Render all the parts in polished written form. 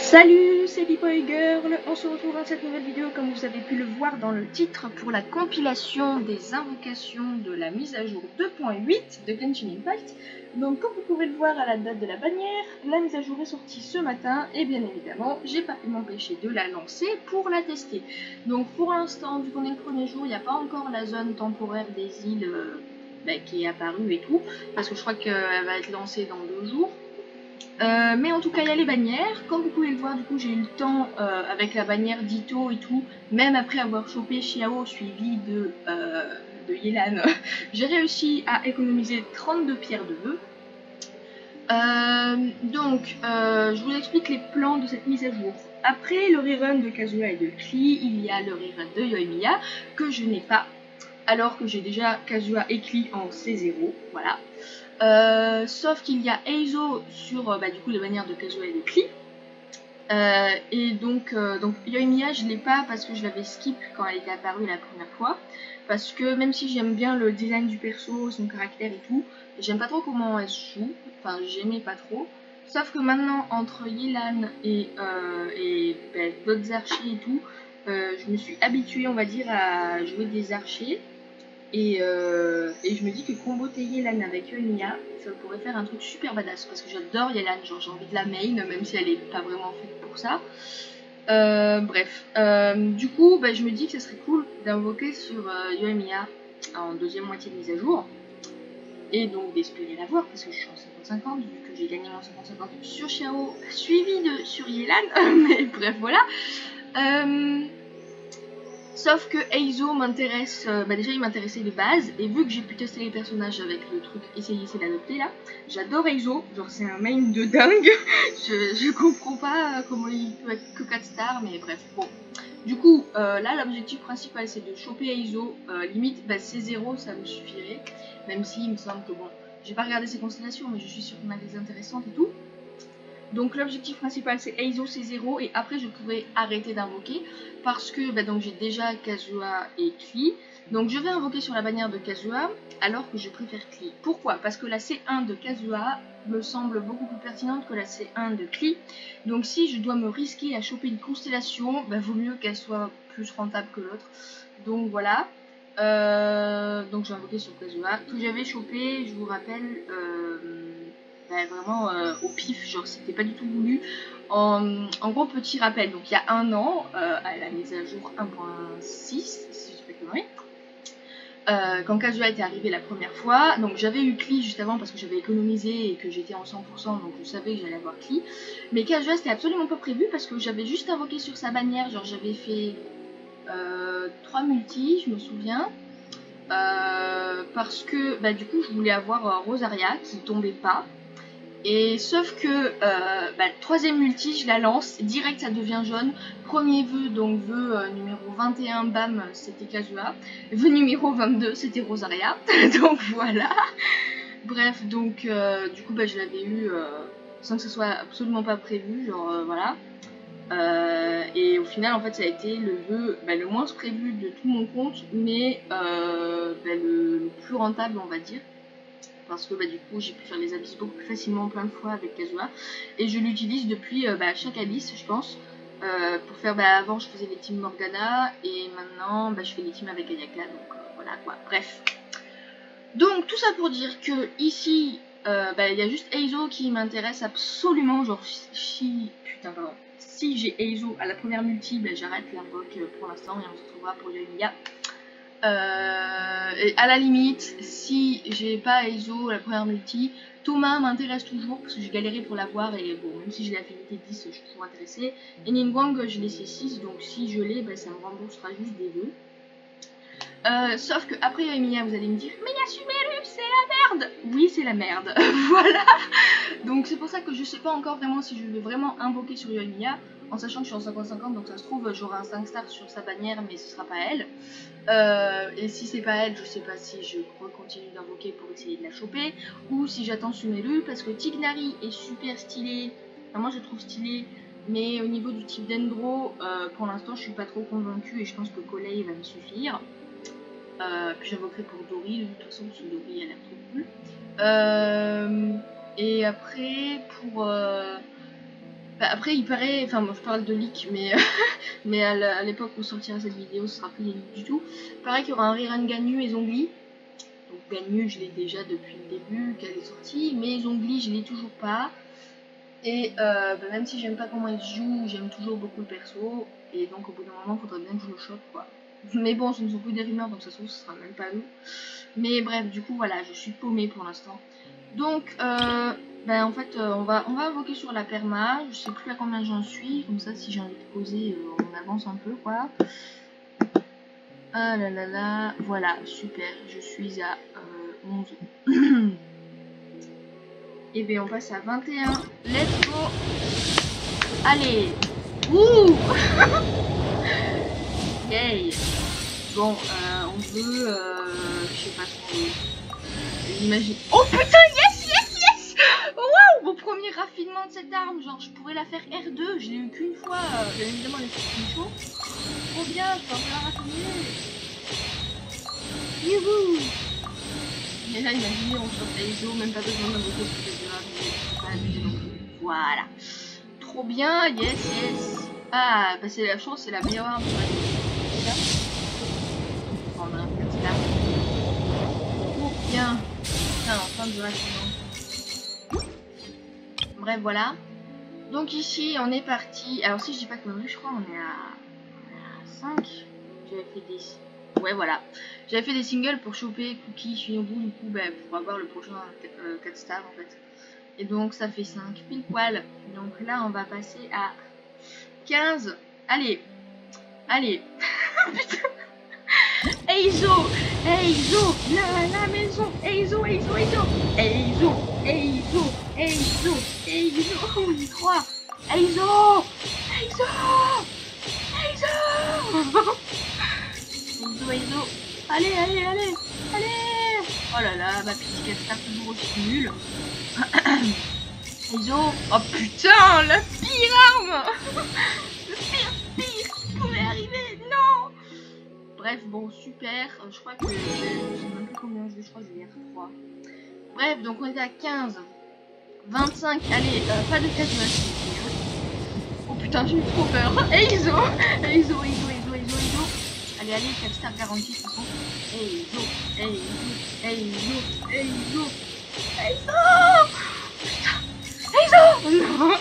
Salut, c'est B-Boy Girl. On se retrouve dans cette nouvelle vidéo, comme vous avez pu le voir dans le titre, pour la compilation des invocations de la mise à jour 2.8 de Genshin Impact. Donc comme vous pouvez le voir à la date de la bannière, la mise à jour est sortie ce matin et bien évidemment j'ai pas pu m'empêcher de la lancer pour la tester. Donc pour l'instant, vu qu'on est le premier jour, il n'y a pas encore la zone temporaire des îles qui est apparue et tout, parce que je crois qu'elle va être lancée dans 2 jours. Mais en tout cas il y a les bannières, comme vous pouvez le voir, du coup j'ai eu le temps avec la bannière d'Ito et tout, même après avoir chopé Xiao suivi de Yelan, j'ai réussi à économiser 32 pierres de vœux. Je vous explique les plans de cette mise à jour. Après le rerun de Kazuha et de Klee, il y a le rerun de Yoimiya que je n'ai pas, alors que j'ai déjà Kazuha et Klee en C0, voilà. Sauf qu'il y a Eizo sur du coup les bannières de Kazuha et de Klee. Et donc Yoimiya je l'ai pas parce que je l'avais skip quand elle était apparue la première fois. Parce que même si j'aime bien le design du perso, son caractère et tout, j'aime pas trop comment elle joue. Enfin j'aimais pas trop. Sauf que maintenant entre Yelan et d'autres archers et tout, je me suis habituée on va dire à jouer des archers. Et je me dis que comboter Yelan avec Yoimiya, ça pourrait faire un truc super badass parce que j'adore Yelan, genre j'ai envie de la main même si elle est pas vraiment faite pour ça. Du coup je me dis que ça serait cool d'invoquer sur Yoimiya en deuxième moitié de mise à jour et donc d'espérer l'avoir parce que je suis en 50-50 vu que j'ai gagné mon 50-50 sur Xiao suivi de sur Yelan. Mais bref voilà. Sauf que Eizo m'intéresse, déjà il m'intéressait de base, et vu que j'ai pu tester les personnages avec le truc essayer d'adopter là, j'adore Eizo, genre c'est un main de dingue, je comprends pas comment il peut être que 4 stars, mais bref, bon. Du coup, là l'objectif principal c'est de choper Eizo, limite C0 ça me suffirait, même si il me semble que bon, j'ai pas regardé ses constellations, mais je suis sûre qu'il y en a des intéressantes et tout. Donc l'objectif principal c'est Eizo C0 et après je pourrais arrêter d'invoquer parce que j'ai déjà Kazuha et Klee. Donc je vais invoquer sur la bannière de Kazuha alors que je préfère Klee. Pourquoi? Parce que la C1 de Kazuha me semble beaucoup plus pertinente que la C1 de Klee. Donc si je dois me risquer à choper une constellation, vaut mieux qu'elle soit plus rentable que l'autre. Donc voilà. Donc j'ai invoqué sur Kazuha que j'avais chopé, je vous rappelle, vraiment au pif, genre c'était pas du tout voulu. En gros, petit rappel, donc il y a 1 an, à la mise à jour 1.6, si je ne conneries, quand Kazuha était arrivé la première fois, donc j'avais eu Klee juste avant parce que j'avais économisé et que j'étais en 100%, donc je savais que j'allais avoir Klee. Mais Kazuha c'était absolument pas prévu parce que j'avais juste invoqué sur sa bannière, genre j'avais fait 3 multis, je me souviens. Parce que du coup je voulais avoir Rosaria qui tombait pas. Et sauf que troisième multi, je la lance, direct ça devient jaune. Premier vœu, donc vœu numéro 21, bam, c'était Kazuha. Vœu numéro 22, c'était Rosaria. Donc voilà. Bref, donc du coup je l'avais eu sans que ce soit absolument pas prévu, genre voilà. Et au final en fait ça a été le vœu le moins prévu de tout mon compte, mais le plus rentable on va dire. Parce que du coup j'ai pu faire les abysses beaucoup plus facilement plein de fois avec Kazuha. Et je l'utilise depuis chaque abysse je pense. Pour faire, avant je faisais les teams Morgana et maintenant je fais les teams avec Ayaka, donc voilà quoi, bref. Donc tout ça pour dire que ici il y a juste Eizo qui m'intéresse absolument, genre si j'ai Eizo à la première multi, j'arrête l'invoque pour l'instant et on se retrouvera pour Yoimiya. Et à la limite, si j'ai pas Eizo la première multi, Thomas m'intéresse toujours parce que j'ai galéré pour l'avoir et bon, même si j'ai l'affinité 10, je suis toujours intéressée. Et Ningguang, je l'ai C6, donc si je l'ai, ça me remboursera juste des vœux. Sauf que après Yoimiya, vous allez me dire, mais Yasumeru, c'est la merde. Oui, c'est la merde, voilà. Donc c'est pour ça que je sais pas encore vraiment si je vais vraiment invoquer sur Yoimiya, en sachant que je suis en 50-50, donc ça se trouve j'aurai un 5 star sur sa bannière, mais ce sera pas elle. Et si c'est pas elle, je sais pas si je continue d'invoquer pour essayer de la choper, ou si j'attends Sumeru, parce que Tighnari est super stylé, enfin moi je le trouve stylé, mais au niveau du type Dendro, pour l'instant je suis pas trop convaincue et je pense que Collei va me suffire. Puis j'invoquerai pour Dori, de toute façon parce que Dori elle a l'air trop cool. Et après pour Bah, après, il paraît, enfin, moi je parle de leak, mais, mais à l'époque où sortira cette vidéo, ce sera plus des leaks du tout. Il paraît qu'il y aura un rerun Ganyu et Zhongli. Donc Ganyu, je l'ai déjà depuis le début qu'elle est sortie, mais Zhongli, je l'ai toujours pas. Et bah, même si j'aime pas comment il joue, j'aime toujours beaucoup le perso. Et donc au bout d'un moment, il faudrait bien que je le chope, quoi. Mais bon, ce ne sont que des rumeurs, donc ça se trouve, ce sera même pas nous. Mais bref, du coup, voilà, je suis paumée pour l'instant. Donc, ben, en fait, on va invoquer sur la perma. Je sais plus à combien j'en suis. Comme ça, si j'ai envie de poser, on avance un peu, quoi. Ah là là là. Voilà, super. Je suis à 11. Et bien, on passe à 21. Let's go. Allez. Ouh. Yay. Bon, on veut... je sais pas ce qu'on veut. J'imagine... Oh putain, yes, yes, yes. Waouh, mon premier raffinement de cette arme. Genre, je pourrais la faire R2. Je l'ai eu qu'une fois. Bien évidemment, les trucs chaud. Trop bien, je peux un peu la raffiner. Youhou. Et là, imaginez, on sort ISO, même pas besoin d'invoquer ce que je vais pas abuser non plus. Voilà. Trop bien, yes, yes. Ah, bah c'est la chose, c'est la meilleure arme. On a un petit arme. Oh, bien. Putain, enfin du raffinement. Bref, voilà. Donc ici, on est parti. Alors si je dis pas que je crois, on est à 5. J'avais fait des... Ouais, voilà. J'avais fait des singles pour choper Cookie, Shinobu, du coup, bah, pour avoir le prochain 4 stars, en fait. Et donc, ça fait 5, pile poil. Donc là, on va passer à 15. Allez. Allez. Putain. Eizo, Eizo, la maison. Eizo, Eizo, Eizo. Eizo, Eizo, Eizo, Eizo. On y croit. Eizo, Eizo, Eizo. Eizo, Eizo. Allez, allez, allez, allez. Oh là là, ma petite castar toujours aussi nulle. Eizo. Oh putain, la pire arme. Le pire qui pouvait arriver. Non. Bref, bon, super. Je crois que je sais même plus combien je crois que je vais R3. Bref, donc on est à 15. 25, allez, pas de casual. Oh putain, j'ai eu trop peur. Eizo, Eizo, Eizo, Eizo, Eizo, Eizo. Allez, allez, 4 stars garanties de toute façon. Eizo, Eizo, Eizo, Eizo, Eizo. Putain, Eizo. Non.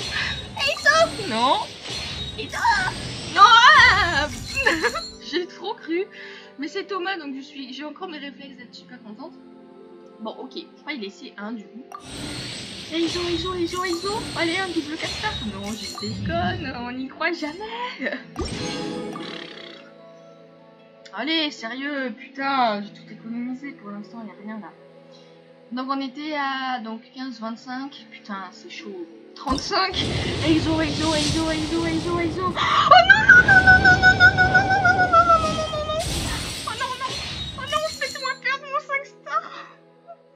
Eizo. Non. Eizo. Non. J'ai trop cru. Mais c'est Thomas, donc j'ai encore mes réflexes d'être super contente. Bon, ok, je crois qu'il laissait un du coup. Eizo, Eizo, Eizo, Eizo. Allez, un double 4 stars. Non, je déconne, on n'y croit jamais. Allez, sérieux, putain, j'ai tout économisé pour l'instant, il n'y a rien là. Donc on était à 15, 25. Putain, c'est chaud. 35. Eizo, Eizo, Eizo, Eizo, Eizo, Eizo. Oh non, non, non, non, non, non, non, non, non, non, non, non, non, non, non, non, non. Oh non, non. Oh non, faites-moi perdre mon 5 stars.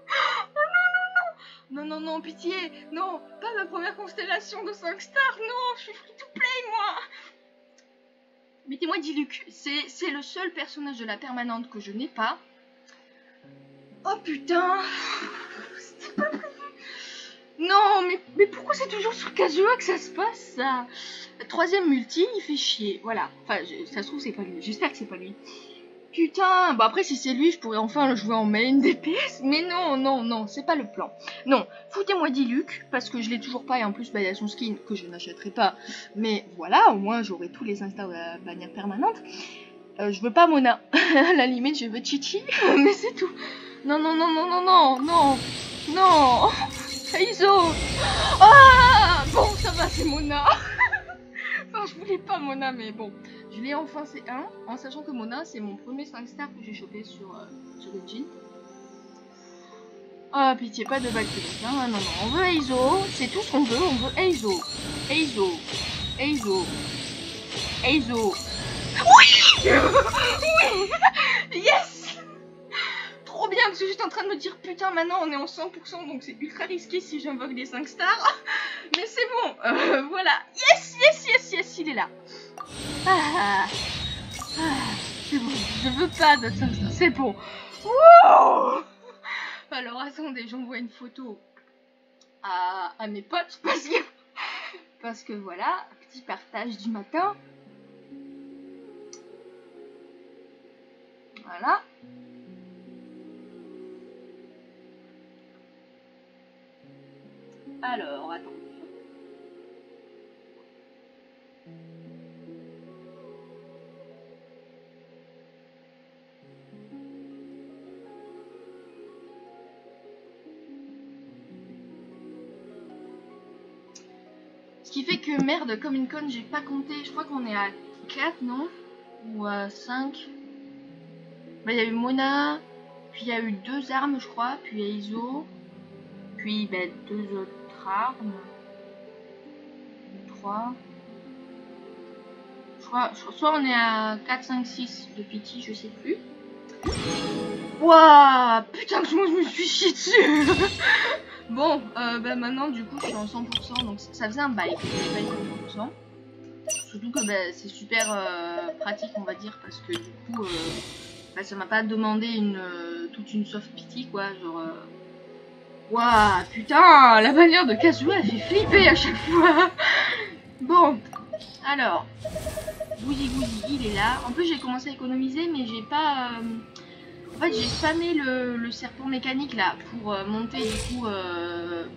Oh non, non, non. Non, non, non, pitié. Non, pas ma première constellation de 5 stars. Non, je suis free to play, moi. Mettez-moi Diluc. C'est le seul personnage de la permanente que je n'ai pas. Oh putain. C'était pas prévu. Non, mais pourquoi c'est toujours sur Kazuha que ça se passe, ça? Troisième multi, il fait chier. Voilà. Enfin, ça se trouve, c'est pas lui. J'espère que c'est pas lui. Putain. Bon, après, si c'est lui, je pourrais enfin le jouer en main DPS. Mais non, non, non, c'est pas le plan. Non, foutez-moi Diluc, parce que je l'ai toujours pas. Et en plus, bah, il y a son skin que je n'achèterai pas. Mais voilà, au moins, j'aurai tous les instants de la bannière permanente. Je veux pas Mona. À la limite, je veux Chichi. Mais c'est tout. Non, non, non, non, non, non, non. Non. Eizo. Ah. Bon, ça va, c'est Mona. Enfin, je voulais pas Mona, mais bon. Je l'ai enfin C1, en sachant que Mona, c'est mon premier 5 stars que j'ai chopé sur Genshin. Oh, pitié, pas de balle qui non, non, non, non. On veut Eizo, c'est tout ce qu'on veut. On veut Eizo. Eizo. Eizo. Eizo. Oui. Oui. Yes. Trop bien, parce que j'étais en train de me dire, putain, maintenant on est en 100%, donc c'est ultra risqué si j'invoque des 5 stars. Mais c'est bon, voilà. Yes, yes, yes, yes, il est là. Ah, c'est bon, je veux pas de 5 stars, c'est bon. Wow. Alors attendez, j'envoie une photo à mes potes, parce que Parce que voilà, petit partage du matin. Voilà. Alors, attends. Ce qui fait que merde, comme une conne, j'ai pas compté. Je crois qu'on est à 4, non? Ou à 5. Bah, il y a eu Mona, puis il y a eu 2 armes, je crois, puis il y a Iso, puis bah, 2 autres armes. 3. Je crois, soit on est à 4, 5, 6 de pity, je sais plus. Wouah, putain, que je me suis chié dessus. Bon, bah maintenant du coup je suis en 100%, donc ça faisait un bail que j'avais pas été en 100%. Surtout que bah, c'est super pratique on va dire, parce que du coup bah, ça m'a pas demandé toute une soft pity quoi, genre... Wouah, putain, la bannière de Kazuha elle fait flipper à chaque fois. Bon, alors, Goody Goody il est là. En plus j'ai commencé à économiser mais j'ai pas... En fait j'ai spammé le serpent mécanique là pour monter du coup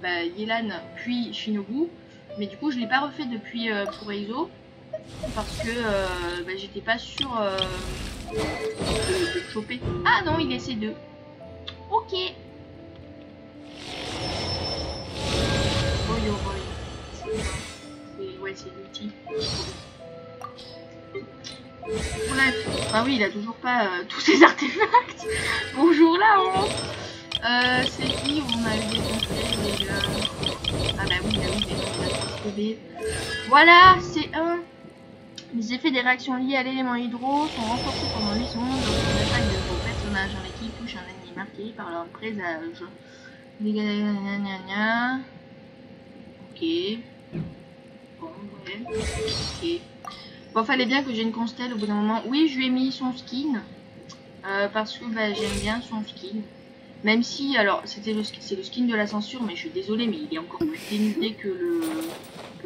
bah, Yelan puis Shinobu. Mais du coup je l'ai pas refait depuis pour Eizo. Parce que bah, j'étais pas sûre de choper. Ah non il est C2. Ok. Ouais c'est l'outil. Bref, ah oui, il a toujours pas tous ses artefacts. Bonjour là, hein. C'est qui on a eu des conseils déjà? Ah bah oui, des voilà, c'est un. Les effets des réactions liées à l'élément hydro sont renforcés pendant 8 secondes lorsque l'attaque de vos personnages en équipe touche un ennemi marqué par leur présage. Ok. Bon, ouais. Ok. Bon, fallait bien que j'ai une constelle au bout d'un moment. Oui, je lui ai mis son skin. Parce que bah, j'aime bien son skin. Même si, alors, c'est le skin de la censure, mais je suis désolée, mais il est encore plus dénudé que le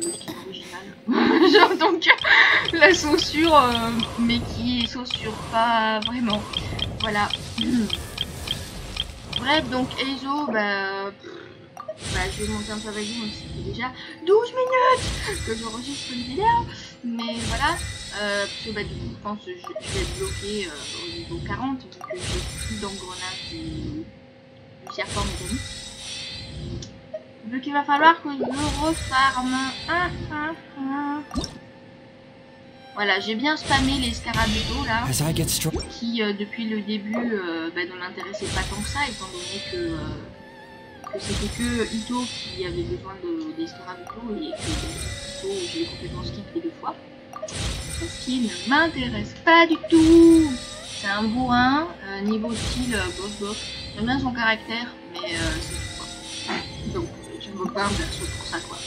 skin original. Genre, donc, la censure, mais qui est censure pas vraiment. Voilà. Bref, donc, Eizo, bah, je vais monter un peu avec vous, même si ça fait déjà 12 minutes que j'enregistre une vidéo. Mais voilà, parce que bah, du coup, je pense que je vais être bloqué au niveau 40, vu que j'ai plus d'engrenage du serpent mécanique. Donc il va falloir que je refarme. Voilà, j'ai bien spammé les scarabéos là, qui depuis le début bah, ne m'intéressaient pas tant que ça, étant donné que c'était que Ito qui avait besoin des scarabéos et que Ito, je l'ai complètement skip les 2 fois. Ce qui ne m'intéresse pas du tout. C'est un bourrin, niveau style, bof bof. J'aime bien son caractère, mais c'est tout quoi. Donc, je me parle perso pour ça quoi.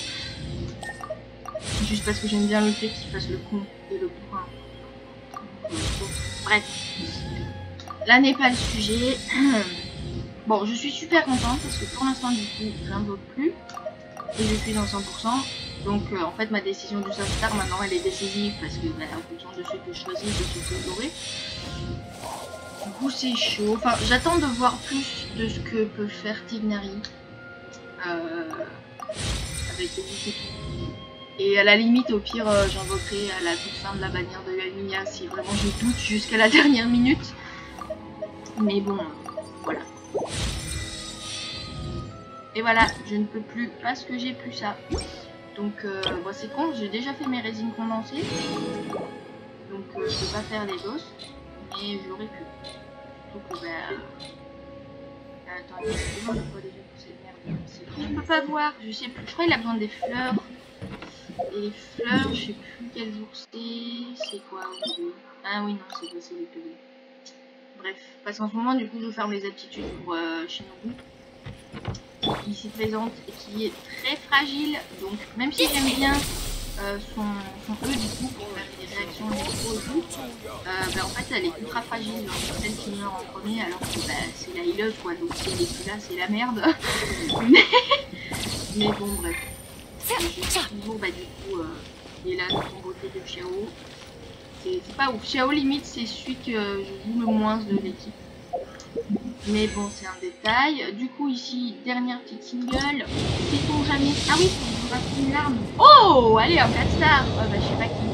Juste parce que j'aime bien le fait qu'il fasse le con et le bourrin. Bref. Là n'est pas le sujet. Bon, je suis super contente parce que pour l'instant, du coup, j'invoque plus. Et je suis dans 100%. Donc en fait ma décision du Soft-Star maintenant elle est décisive parce que bah, en fonction de ce que je choisis, de ce que j'aurai. Du coup c'est chaud. Enfin j'attends de voir plus de ce que peut faire Tignari avec le et tout. Et à la limite au pire j'invoquerai à la toute fin de la bannière de Yamiya si vraiment je doute jusqu'à la dernière minute. Mais bon voilà. Et voilà, je ne peux plus parce que j'ai plus ça. Donc bon, c'est con, j'ai déjà fait mes résines condensées. Donc je peux pas faire les doses. Mais j'aurais pu. Surtout que attends, il y a besoin de quoi déjà pour cette merde. Je peux pas voir, je sais plus. Je crois qu'il a besoin des fleurs. Et les fleurs, je sais plus quel jour c'est quoi aujourd'hui. Ah oui non, c'est pas les PV. Bref, parce qu'en ce moment du coup je ferme les aptitudes pour Shinobu. Qui s'y présente et qui est très fragile, donc même si j'aime bien son E du coup pour faire des réactions électro et tout, bah, en fait elle est ultra fragile, donc c'est celle qui meurt en premier alors que bah, c'est la healeuse quoi, donc si elle est plus là c'est la merde. mais bon bref. Toujours, bah, du coup, il est là en beauté de Xiao. C'est pas ouf. Xiao, limite, c'est celui que je joue le moins de l'équipe. Mais bon, c'est un détail. Du coup, ici, dernière petite single. Sait-on jamais... Ah oui, faut que je une larme. Oh, allez, un 4 stars. Oh, bah, je sais pas qui.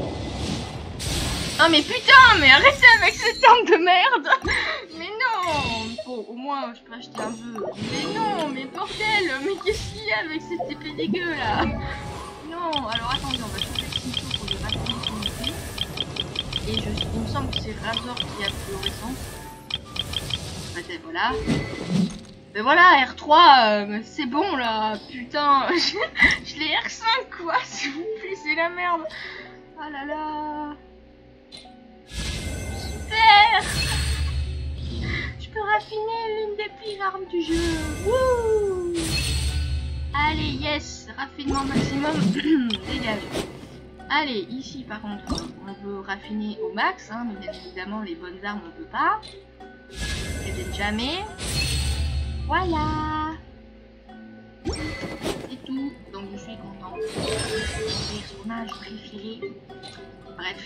Oh, mais putain, mais arrêtez avec cette arme de merde. Mais non. Bon, au moins, je peux acheter un vœu. Mais non, mais bordel. Mais qu'est-ce qu'il y a avec cette épée dégueu, là? Non, alors attendez, on va changer de ciseau pour le raffiner son épée. Et il me semble que c'est Razor qui a fluorescence. Ben voilà. Ben voilà, R3, c'est bon là, putain. Je l'ai R5 quoi, s'il vous plaît, c'est la merde. Oh là là. Super. Je peux raffiner l'une des pires armes du jeu. Wouh. Allez, yes, raffinement maximum. Dégage. Allez, ici par contre, on veut raffiner au max, hein, mais bien évidemment les bonnes armes on peut pas. Peut-être jamais. Voilà. C'est tout. Donc je suis contente. Mon personnage préféré. Bref.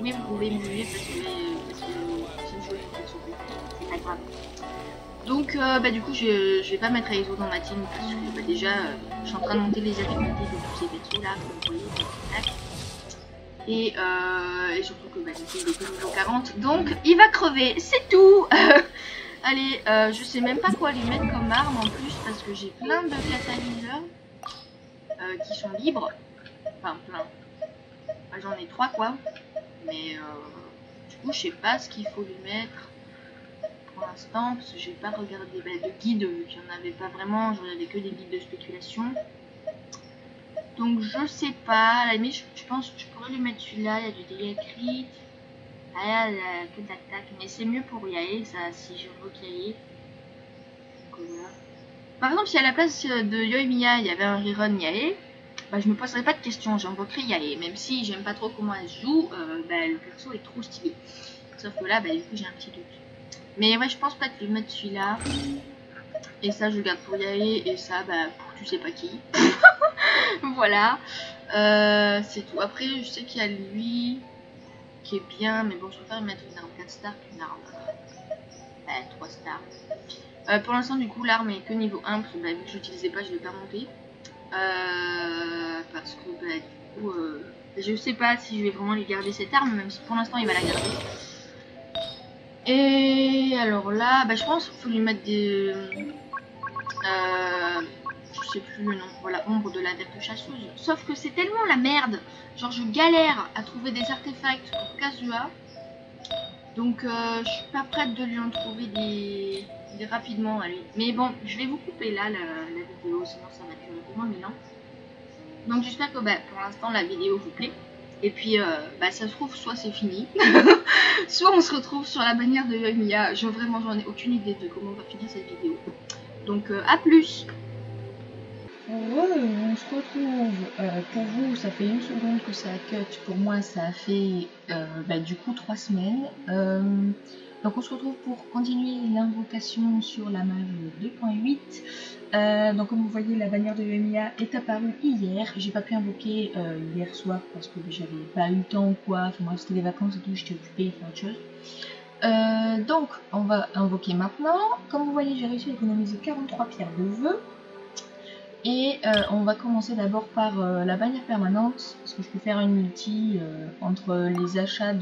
Mais vous pouvez me juger parce que c'est une chose c'est pas grave. Donc bah, du coup je vais pas mettre Aizo dans ma team parce que bah, déjà je suis en train de monter les affinités de tous ces persos là comme vous voyez. Et surtout que bah, il est que niveau 40 donc il va crever, c'est tout. Allez, je sais même pas quoi lui mettre comme arme en plus parce que j'ai plein de catalyseurs qui sont libres. Enfin plein. Enfin, j'en ai 3 quoi. Mais du coup je sais pas ce qu'il faut lui mettre pour l'instant parce que j'ai pas regardé de guide vu qu'il n'y en avait pas vraiment. Je regardais que des guides de spéculation. Donc je sais pas. À la limite je pense que je pourrais lui mettre celui-là. Il y a du dégâts crit. Ah, il y a que d'attaque, mais c'est mieux pour Yae, ça, si j'invoque Yae. Donc voilà. Par exemple, si à la place de Yoimiya, il y avait un rerun Yae, bah, je me poserais pas de questions, j'invoquerais Yae. Même si j'aime pas trop comment elle se joue, bah, le perso est trop stylé. Sauf que là, bah, du coup, j'ai un petit doute. Mais ouais, je pense peut-être lui mettre celui-là. Et ça, je le garde pour Yae, et ça, bah, pour tu sais pas qui. Voilà. C'est tout. Après, je sais qu'il y a lui... qui est bien, mais bon, je préfère mettre une arme 4 stars qu'une arme 3 stars. Pour l'instant, du coup, l'arme est que niveau 1, parce que bah, vu que je l'utilisais pas, je l'ai pas monté. Parce que bah, du coup, je sais pas si je vais vraiment lui garder cette arme, même si pour l'instant il va la garder. Et alors là, bah, je pense qu'il faut lui mettre des... je sais plus le nom, voilà, ombre de l'adepte chasseuse. Sauf que c'est tellement la merde, genre je galère à trouver des artefacts pour Kazuha. Donc je suis pas prête de lui en trouver des rapidement à lui. Mais bon, je vais vous couper là la vidéo, sinon ça va durer au moins 1000 ans. Donc j'espère que bah, pour l'instant la vidéo vous plaît. Et puis bah, ça se trouve, soit c'est fini, soit on se retrouve sur la bannière de Yoimiya. Vraiment j'en ai aucune idée de comment on va finir cette vidéo. Donc à plus. On se retrouve, pour vous ça fait 1 seconde que ça cut, pour moi ça a fait bah, du coup 3 semaines. Donc on se retrouve pour continuer l'invocation sur la mage 2.8. Donc comme vous voyez la bannière de Yoimiya est apparue hier, j'ai pas pu invoquer hier soir parce que j'avais pas eu le temps ou quoi, enfin moi c'était les vacances et tout, j'étais occupée à faire autre chose. Donc on va invoquer maintenant. Comme vous voyez j'ai réussi à économiser 43 pierres de vœux. Et on va commencer d'abord par la bannière permanente, parce que je peux faire une multi entre les achats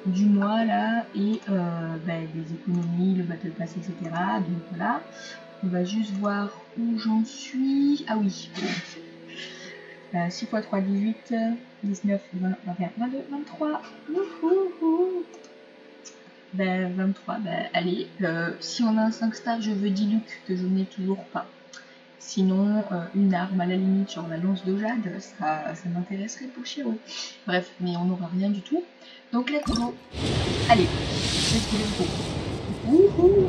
du mois là et bah, les économies, le battle pass, etc. Donc voilà, on va juste voir où j'en suis. Ah oui, 6 x 3, 18, 19, 20, 21, 22, 23. Wouhou. Ben 23, ben allez, si on a un 5 stars, je veux Diluc que je n'ai toujours pas. Sinon, une arme à la limite, genre la lance de jade, ça m'intéresserait pour Shiro. Bref, mais on n'aura rien du tout. Donc let's go. Allez, let's go. Wouhou.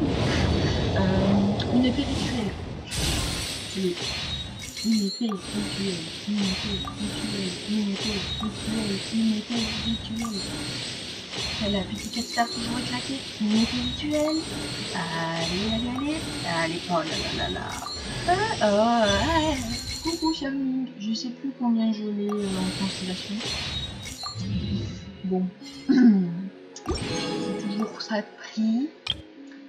Une épée rituelle. Allez. Une épée rituelle. La petite 4 stars toujours éclatée. Une épée rituelle. Allez. Allez, oh là là là là. Coucou Xiaoming, je sais plus combien je l'ai en constellation. Bon, c'est toujours ça de prix.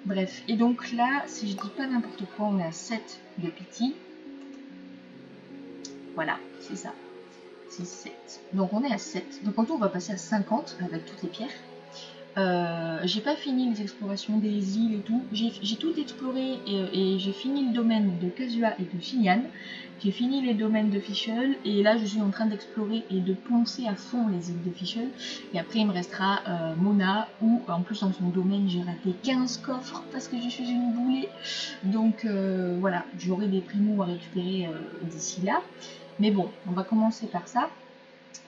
Bref, et donc là, si je dis pas n'importe quoi, on est à 7 de pity. Voilà, c'est ça. C'est 7. Donc on est à 7. Donc en tout, on va passer à 50 avec toutes les pierres. J'ai pas fini les explorations des îles et tout. J'ai tout exploré et j'ai fini le domaine de Kazua et de Xinyan. J'ai fini les domaines de Fischl et là je suis en train d'explorer et de poncer à fond les îles de Fischl. Et après il me restera Mona où en plus dans son domaine j'ai raté 15 coffres parce que je suis une boulée. Donc voilà, j'aurai des primos à récupérer d'ici là. Mais bon, on va commencer par ça.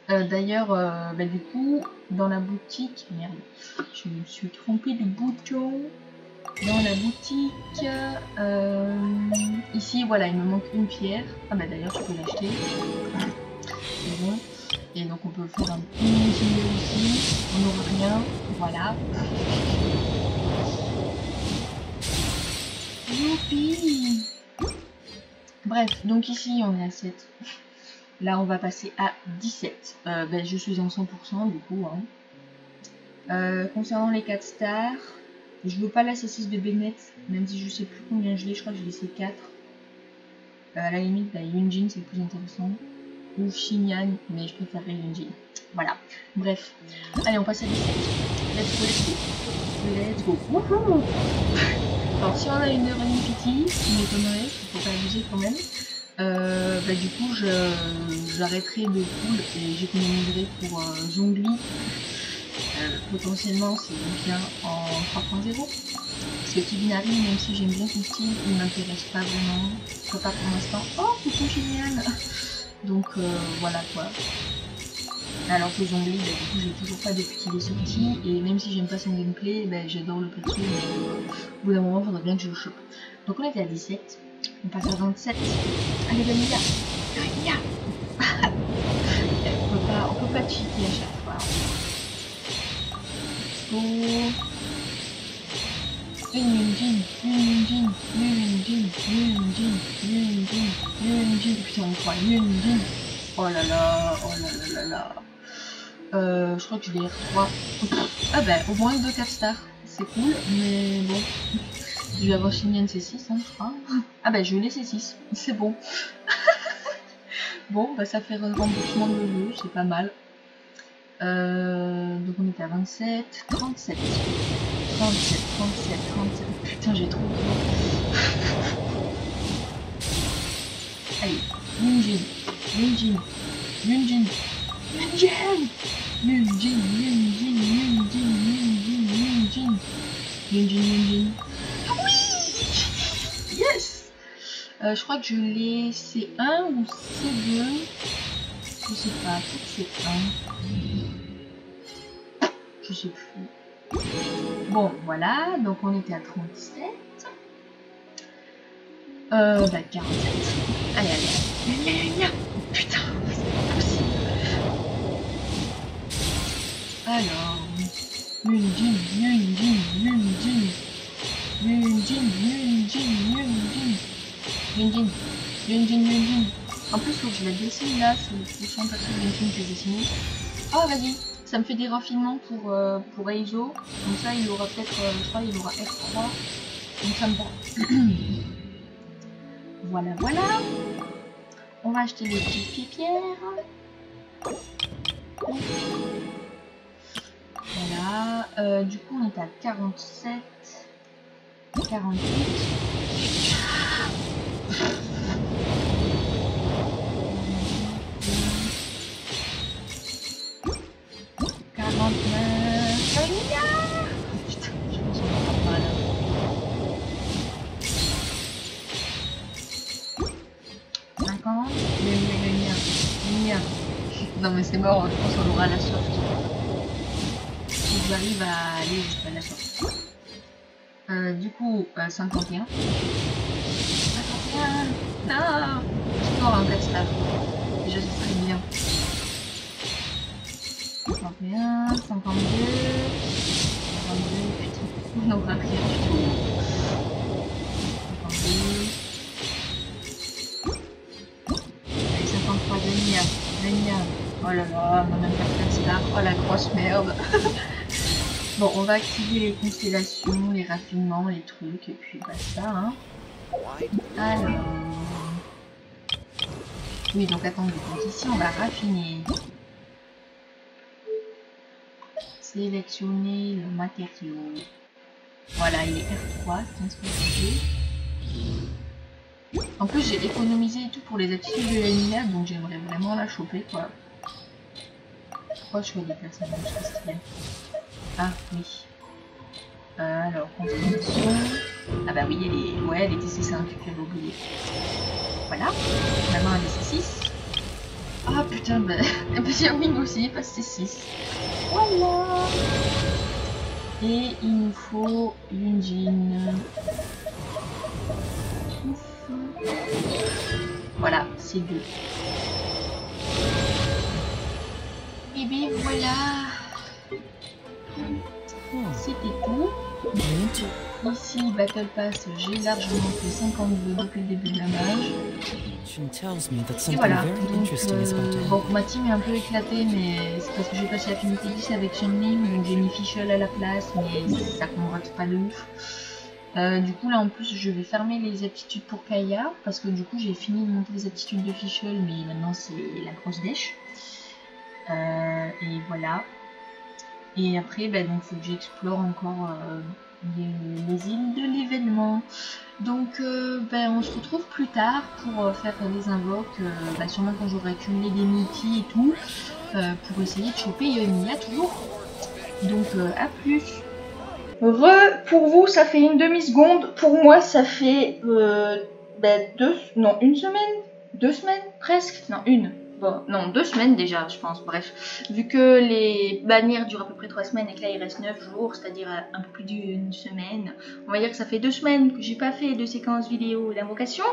D'ailleurs, du coup, dans la boutique, merde, je me suis trompée de bouton. Dans la boutique, ici, voilà, il me manque une pierre. Ah bah d'ailleurs, je peux l'acheter. C'est bon. Et donc on peut faire un petit signe ici. On n'aura rien. Voilà. Youpi! Bref, donc ici, on est à 7. Là, on va passer à 17. Je suis en 100% du coup. Hein. Concernant les 4 stars, je veux pas la C6 de Bennett, même si je sais plus combien je l'ai, je crois que je l'ai C4. À la limite, Yunjin, c'est le plus intéressant. Ou Xinyan, mais je préférerais Yunjin. Voilà. Bref. Allez, on passe à 17. Let's go, let's go. Let's go. Wouhou. Alors, si on a une heure et demie pity, ce qui m'étonnerait, il faut pas abuser quand même. Du coup j'arrêterai de pool et j'économiserai pour Zhongli potentiellement si on vient en 3.0 parce que Kibinari, même si j'aime bien son style, il m'intéresse pas vraiment, pas pour l'instant. Oh coucou génial. Donc voilà quoi. Alors que Zhongli, du coup j'ai toujours pas depuis qu'il est sorti et même si j'aime pas son gameplay, j'adore le perso, mais au bout d'un moment il faudrait bien que je le chope. Donc on était à 17. On passe à 27. Allez, Vanilla. Vanilla. on peut pas cheater à chaque fois. Let's go. Yunjin. Putain, on croit. Yunjin. Oh là là, oh là là là là. Je crois que je l'ai R3. Ah au moins 2 4 stars. C'est cool, mais bon. Je vais avoir Xinyan C6, hein, je crois. Ah je l'ai C6, c'est bon. Bon, ça fait un remboursement de jeu, c'est pas mal. Donc on était à 27, 37. 37. Putain, j'ai trop. Allez, Yunjin. Yes. Je crois que je l'ai C1 ou C2. Je sais pas, peut-être C1. Je sais plus. Bon, voilà, donc on était à 37. 47. Allez. Putain, c'est pas possible. Alors, Yunjin. En plus, faut que je la dessine là, c'est le prochain perso de Yunjin que j'ai dessiné. Oh, vas-y, ça me fait des raffinements pour Eizo. Comme ça, il aura peut-être, je crois, il aura R3. Donc ça me va. Voilà. On va acheter les petites pierres. Voilà. Du coup, on est à 47. 48. 49. Putain, je pense qu'on n'aura pas là. 50. Non mais c'est mort, je pense qu'on aura la soft. Faut que j'arrive à aller jusqu'à la soft. Du coup, 51. 51. Non, encore un tester. Déjà, ce serait bien. 51, 52. 52, putain, on n'aura rien du tout. 52. là là, mon Interstellar, oh la grosse merde. Bon, on va activer les constellations, les raffinements, les trucs, et puis basta, hein. Alors... Oui, donc attendez, donc ici on va raffiner. Sélectionner le matériau. Voilà, il est R3, c'est ce que j'ai. En plus, j'ai économisé et tout pour les aptitudes de l'animal, donc j'aimerais vraiment la choper, quoi. Pourquoi je fais des personnages Castiel? Ah, oui. Alors, constellation. Ah bah oui, elle était C5, j'avais oublié. Voilà, maintenant elle est C6. Ah putain, bah, Firming aussi, passe C6. Voilà. Et il nous faut une jean. Voilà, c'est 2. Et bien voilà. C'était tout. Ici, Battle Pass, j'ai largement fait 52 depuis le début de la mage. Et voilà, donc bon, ma team est un peu éclatée, mais c'est parce que j'ai passé Affinité 10 avec Shenling, donc j'ai mis Fischl à la place, mais ça congrate pas de ouf. Du coup là en plus je vais fermer les aptitudes pour Kaya, parce que du coup j'ai fini de monter les aptitudes de Fischl, mais maintenant c'est la grosse dèche. Et voilà. Et après, bah, donc faut que j'explore encore les îles de l'événement. Donc ben, on se retrouve plus tard pour faire des invoques, sûrement quand j'aurai accumulé des multis et tout, pour essayer de choper Yoimiya toujours. Donc à plus. Pour vous ça fait une demi-seconde, pour moi ça fait une semaine, 2 semaines presque, non une. Bon, non, 2 semaines déjà, je pense, bref. Vu que les bannières durent à peu près 3 semaines et que là il reste 9 jours, c'est-à-dire un peu plus d'une semaine, on va dire que ça fait 2 semaines que j'ai pas fait de séquence vidéo d'invocation.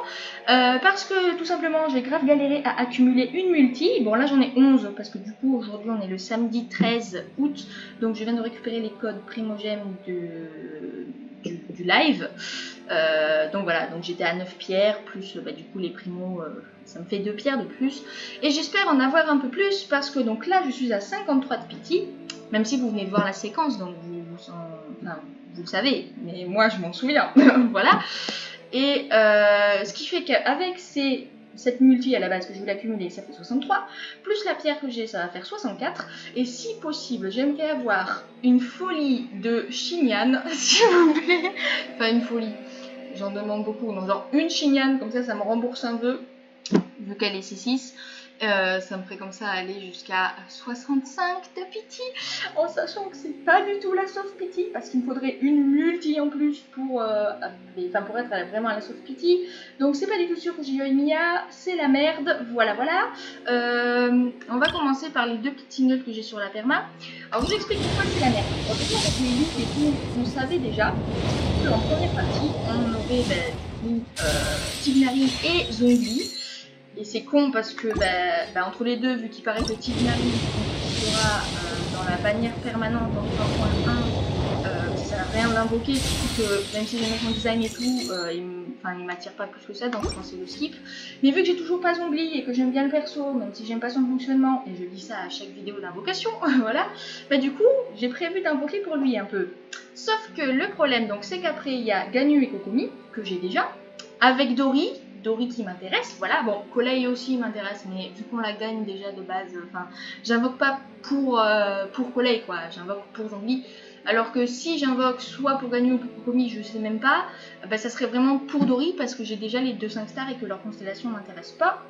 Parce que tout simplement j'ai grave galéré à accumuler une multi. Bon là j'en ai 11 parce que du coup aujourd'hui on est le samedi 13 août. Donc je viens de récupérer les codes primogèmes du live. Donc voilà, donc j'étais à 9 pierres, plus du coup les primos, ça me fait 2 pierres de plus. Et j'espère en avoir un peu plus parce que donc là je suis à 53 de pity, même si vous venez de voir la séquence, donc vous le savez, mais moi je m'en souviens. Voilà. Et ce qui fait qu'avec cette multi à la base que je voulais accumuler, ça fait 63, plus la pierre que j'ai, ça va faire 64, et si possible, j'aimerais avoir une folie de Xingnan, s'il vous plaît, enfin une folie, j'en demande beaucoup, donc genre une Xingnan, comme ça me rembourse un vœu, vu qu'elle est C6, ça me ferait comme ça aller jusqu'à 65 de pity, en sachant que c'est pas du tout la soft pity, parce qu'il me faudrait une multi en plus pour être vraiment à la soft pity. Donc c'est pas du tout sûr que j'ai Yoimiya, c'est la merde, voilà. On va commencer par les 2 petites singles que j'ai sur la perma. Alors je vous explique pourquoi c'est la merde. En fait, avec les listes et tout, on savait déjà qu'en première partie, on aurait Tighnari et Zhongli. Et c'est con parce que entre les deux, vu qu'il paraît que Tighnari sera dans la bannière permanente en 3.1, ça sert à rien de l'invoquer, surtout que même si j'aime son design et tout, il m'attire pas plus que ça, donc je pense que c'est le skip. Mais vu que j'ai toujours pas Zhongli et que j'aime bien le perso, même si j'aime pas son fonctionnement, et je dis ça à chaque vidéo d'invocation, voilà, du coup j'ai prévu d'invoquer pour lui un peu. Sauf que le problème, donc, c'est qu'après il y a Ganyu et Kokomi, que j'ai déjà, avec Dori qui m'intéresse, voilà, bon, Kolei aussi m'intéresse, mais vu qu'on la gagne déjà de base, j'invoque pas pour Kolei, quoi, j'invoque pour Zhongli, alors que si j'invoque soit pour Ganyu ou pour Kokomi, je sais même pas, ça serait vraiment pour Dori, parce que j'ai déjà les 2 5 stars et que leur constellation m'intéresse pas.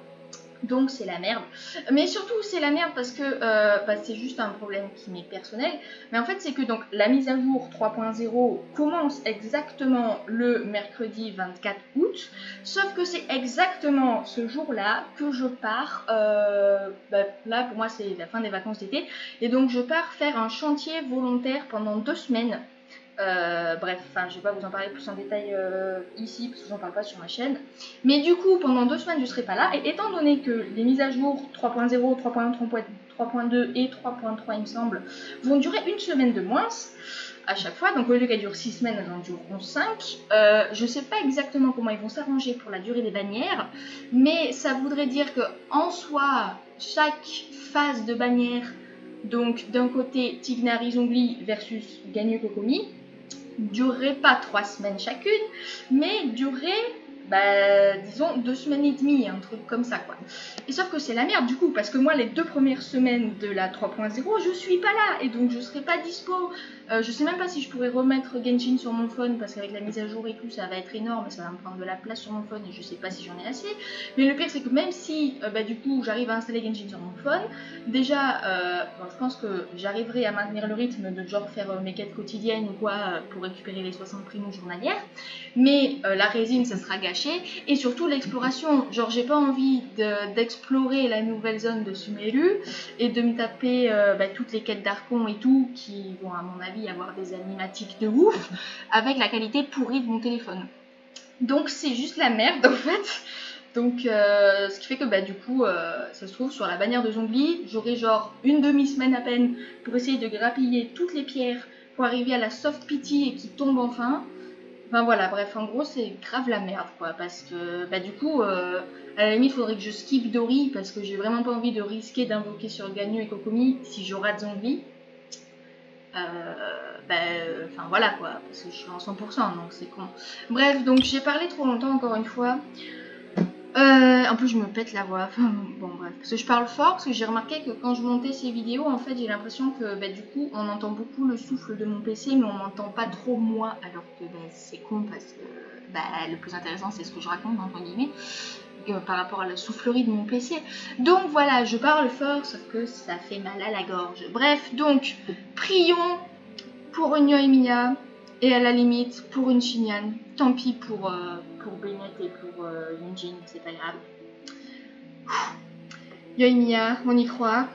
Donc c'est la merde, mais surtout c'est la merde parce que c'est juste un problème qui m'est personnel, mais en fait c'est que donc la mise à jour 3.0 commence exactement le mercredi 24 août, sauf que c'est exactement ce jour-là que je pars, là pour moi c'est la fin des vacances d'été, et donc je pars faire un chantier volontaire pendant 2 semaines. Bref, je vais pas vous en parler plus en détail ici parce que j'en parle pas sur ma chaîne, mais du coup pendant 2 semaines je serai pas là, et étant donné que les mises à jour 3.0, 3.1, 3.2 et 3.3 il me semble, vont durer une semaine de moins à chaque fois. Donc au lieu qu'elles durent 6 semaines, elles en dureront 5. Je sais pas exactement comment ils vont s'arranger pour la durée des bannières, mais ça voudrait dire que en soi, chaque phase de bannière, donc d'un côté Tighnari Zhongli versus Ganyu Kokomi, durerait pas 3 semaines chacune, mais durerait, disons, 2 semaines et demie, un truc comme ça, quoi. Et sauf que c'est la merde, du coup, parce que moi, les 2 premières semaines de la 3.0, je suis pas là, et donc je serai pas dispo. Je sais même pas si je pourrais remettre Genshin sur mon phone, parce qu'avec la mise à jour et tout, ça va être énorme, et ça va me prendre de la place sur mon phone, et je sais pas si j'en ai assez. Mais le pire, c'est que même si, du coup, j'arrive à installer Genshin sur mon phone, déjà, je pense que j'arriverai à maintenir le rythme de genre faire mes quêtes quotidiennes ou quoi, pour récupérer les 60 primos journalières, mais la résine, ça sera gâché, et surtout l'exploration, genre j'ai pas envie d'explorer la nouvelle zone de Sumelu et de me taper toutes les quêtes d'Archon et tout, qui vont à mon avis avoir des animatiques de ouf, avec la qualité pourrie de mon téléphone. Donc c'est juste la merde en fait. Donc ce qui fait que du coup ça se trouve sur la bannière de Zhongli, j'aurai genre une demi-semaine à peine pour essayer de grappiller toutes les pierres pour arriver à la soft pity et qui tombe enfin. Enfin voilà, bref, en gros c'est grave la merde quoi, parce que du coup à la limite faudrait que je skip Dori, parce que j'ai vraiment pas envie de risquer d'invoquer sur Ganyu et Kokomi si je rate Zhongli. Enfin voilà quoi, parce que je suis en 100%, donc c'est con. Bref, donc j'ai parlé trop longtemps encore une fois. En plus je me pète la voix, enfin bon bref, parce que je parle fort, parce que j'ai remarqué que quand je montais ces vidéos, en fait j'ai l'impression que du coup on entend beaucoup le souffle de mon PC, mais on m'entend pas trop moi, alors que c'est con, parce que le plus intéressant c'est ce que je raconte entre guillemets, par rapport à la soufflerie de mon PC. Donc voilà, je parle fort, sauf que ça fait mal à la gorge. Bref, donc prions pour une Yoimiya, et à la limite pour une Xingnan. Tant pis pour Bennett et pour Yunjin, c'est pas grave. Yoimiya, on y croit.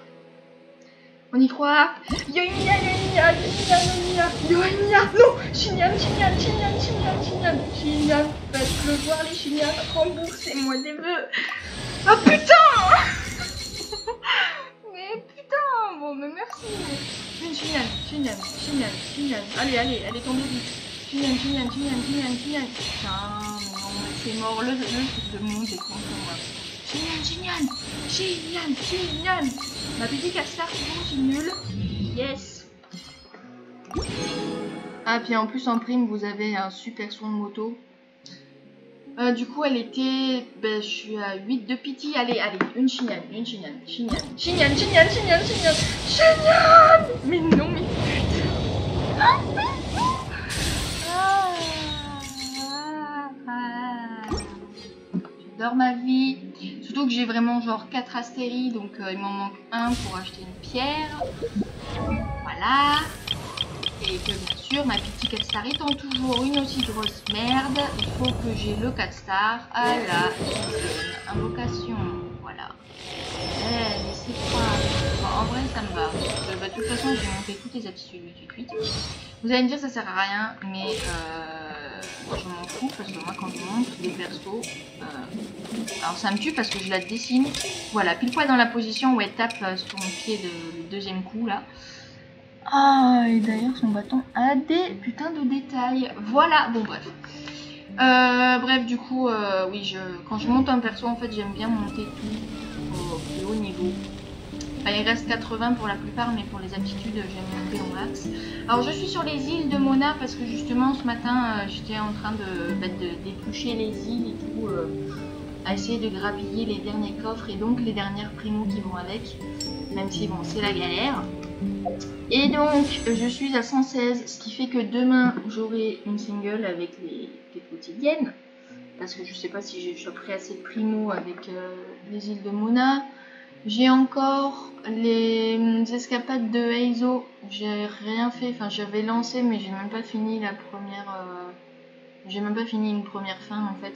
On y croit. Yoimiya, Yoimiya, Yoimiya, Yoimiya, Yoimiya. Non, Xingnan, Xingnan, Xingnan, Xingnan, Xingnan, Xingnan. Faites pleuvoir les Xingnan, remboursez-moi des vœux. Ah putain. Mais putain, bon mais merci. Une Xingnan, Xingnan, Xingnan, Xingnan. Allez, allez, elle est tombée vite. Xingnan, Xingnan, Xingnan, Xingnan, Xingnan. Putain, mais non, mais c'est mort, le truc de monde est contre moi. Xingnan, Xingnan, Xingnan, Xingnan. Ma petite Castar, c'est bon, je suis nulle. Yes. Ah, puis en plus en prime, vous avez un super son de moto. Du coup, elle était... je suis à 8 de pity. Allez, allez, une Xingnan, une Xingnan, Xingnan, Xingnan, Xingnan, Xingnan, Xingnan, Xingnan. Mais non, mais putain. J'adore ma vie. Surtout que j'ai vraiment genre 4 astéries, donc il m'en manque un pour acheter une pierre. Voilà. Et que bien sûr, ma petite 4 star étant toujours une aussi grosse merde, il faut que j'ai le 4 star à la invocation. Voilà. Mais c'est quoi? Bon, en vrai, ça me va. De toute façon, j'ai monté toutes les aptitudes 888. Vous allez me dire, ça sert à rien, mais je m'en fous, parce que moi, quand je monte les persos, alors ça me tue parce que je la dessine. Voilà, pile poil dans la position où elle tape sur mon pied le deuxième coup, là. Ah, et d'ailleurs son bâton a des putains de détails. Voilà, bon bref. Bref, du coup, oui, quand je monte un perso, en fait, j'aime bien monter tout au plus haut niveau. Enfin, il reste 80 pour la plupart, mais pour les aptitudes, j'aime monter au max. Alors, je suis sur les îles de Mona parce que justement, ce matin, j'étais en train de d'éplucher les îles et tout, à essayer de grappiller les derniers coffres et donc les dernières primos qui vont avec, même si, bon, c'est la galère. Et donc je suis à 116, ce qui fait que demain j'aurai une single avec les quotidiennes, parce que je sais pas si je choperai assez de primo avec les îles de Mona. J'ai encore les escapades de Heizo, j'ai rien fait, enfin j'avais lancé mais j'ai même pas fini la première, j'ai même pas fini une première fin en fait,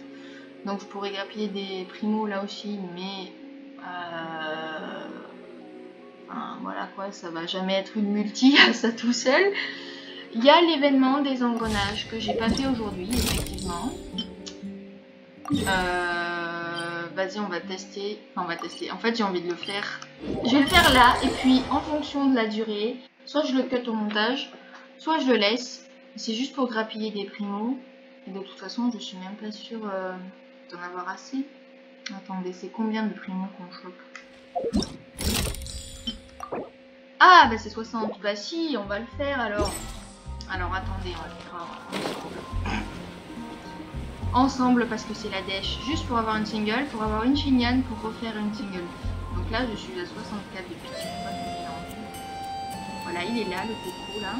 donc je pourrais grappiller des primos là aussi, mais enfin, voilà quoi, ça va jamais être une multi à ça tout seul. Il y a l'événement des engrenages que j'ai pas fait aujourd'hui, effectivement. vas-y, on va tester. Enfin, on va tester. En fait, j'ai envie de le faire. Je vais le faire là, et puis en fonction de la durée, soit je le cut au montage, soit je le laisse. C'est juste pour grappiller des primos. Et de toute façon, je suis même pas sûre d'en avoir assez. Attendez, c'est combien de primos qu'on chope? Ah, bah c'est 60. Bah si, on va le faire alors. Alors attendez, on va le faire ensemble parce que c'est la dèche. Juste pour avoir une single, pour avoir une finiane, pour refaire une single. Donc là, je suis à 64 depuis que je sais pas combien il est rendu. Voilà, il est là, le coco là.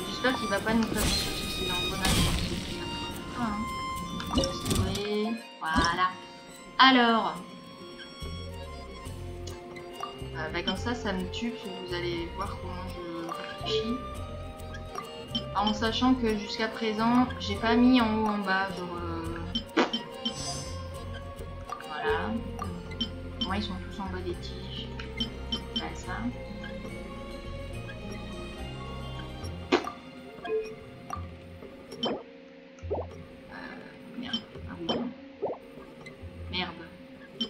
J'espère qu'il va pas nous faire c'est l'engrenage. Voilà. Alors. Bah comme ça me tue, parce que vous allez voir comment je réfléchis. En sachant que jusqu'à présent, j'ai pas mis en haut en bas, genre... Voilà. Moi, ils sont tous en bas des tiges. Voilà ça. Merde. Ah oui. Merde.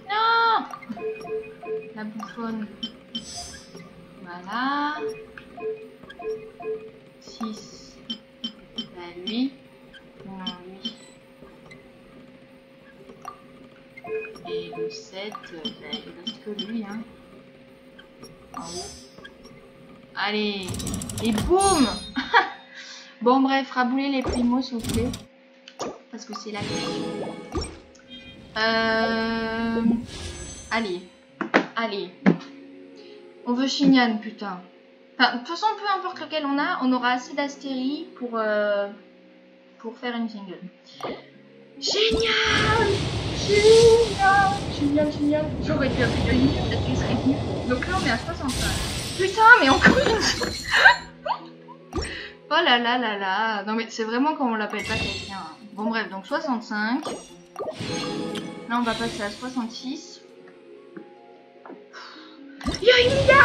Non! La bouffonne. Voilà. 6. Bah lui. Non, lui. Et le 7, bah, il reste que lui, hein. En haut. Allez. Et boum. Bon, bref, raboulez les primos, s'il vous plaît. Parce que c'est la question. Allez. Allez. On veut Shinyan, putain. Enfin, de toute façon, peu importe lequel on aura assez d'astérie pour faire une single. Génial! Génial! J'aurais pu appeler une minute, peut-être qu'il serait venu. Donc là, on est à 65. Putain, mais encore une. Oh là là là là. Non, mais c'est vraiment quand on l'appelle pas quelqu'un. Bon, bref, donc 65. Là, on va passer à 66. Yoimiya!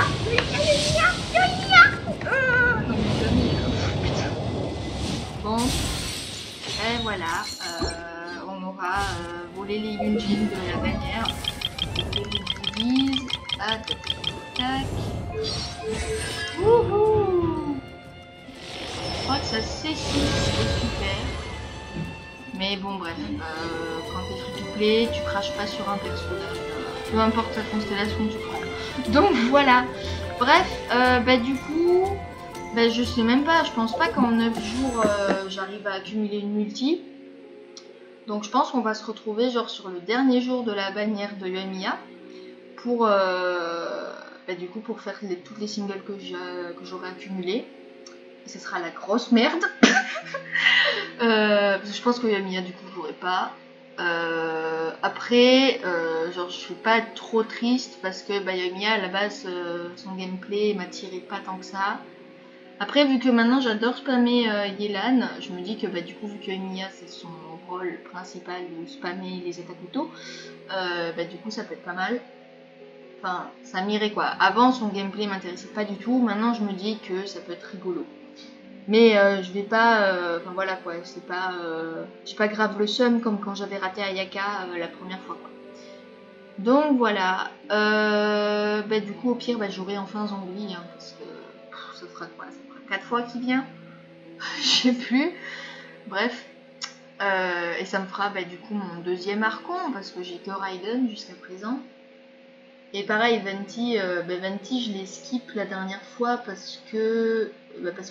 Bon, et voilà, on aura volé les Yunjin de la bannière. Les goodies, tac, tac. Wouhou! Je crois que ça c'est super. Mais bon, bref, quand t'es free to play, tu craches pas sur un personnage. Peu importe sa constellation, tu prends. Donc voilà. Bref, bah du coup, bah, je sais même pas. Je pense pas qu'en 9 jours, j'arrive à accumuler une multi. Donc je pense qu'on va se retrouver genre sur le dernier jour de la bannière de Yoimiya pour, bah, du coup, pour faire toutes les singles que j'aurai accumulées. Et ce sera la grosse merde. Parce que je pense que Yoimiya du coup je l'aurai pas. Après, genre je vais pas être trop triste parce que bah, Yoimiya à la base son gameplay m'attirait pas tant que ça. Après vu que maintenant j'adore spammer Yelan, je me dis que bah, du coup vu que Yoimiya c'est son rôle principal de spammer les attaques auto, bah, du coup ça peut être pas mal. Enfin ça m'irait quoi. Avant son gameplay m'intéressait pas du tout, maintenant je me dis que ça peut être rigolo. Mais je vais pas, enfin voilà quoi, c'est pas, j'ai pas grave le seum comme quand j'avais raté Ayaka la première fois quoi. Donc voilà, bah, du coup au pire bah, j'aurai enfin Zangli, hein, parce que ça fera quoi, ça fera 4 fois qu'il vient, je sais plus, bref, et ça me fera bah, du coup mon deuxième Archon, parce que j'ai que Raiden jusqu'à présent. Et pareil, Venti, Venti je l'ai skip la dernière fois parce que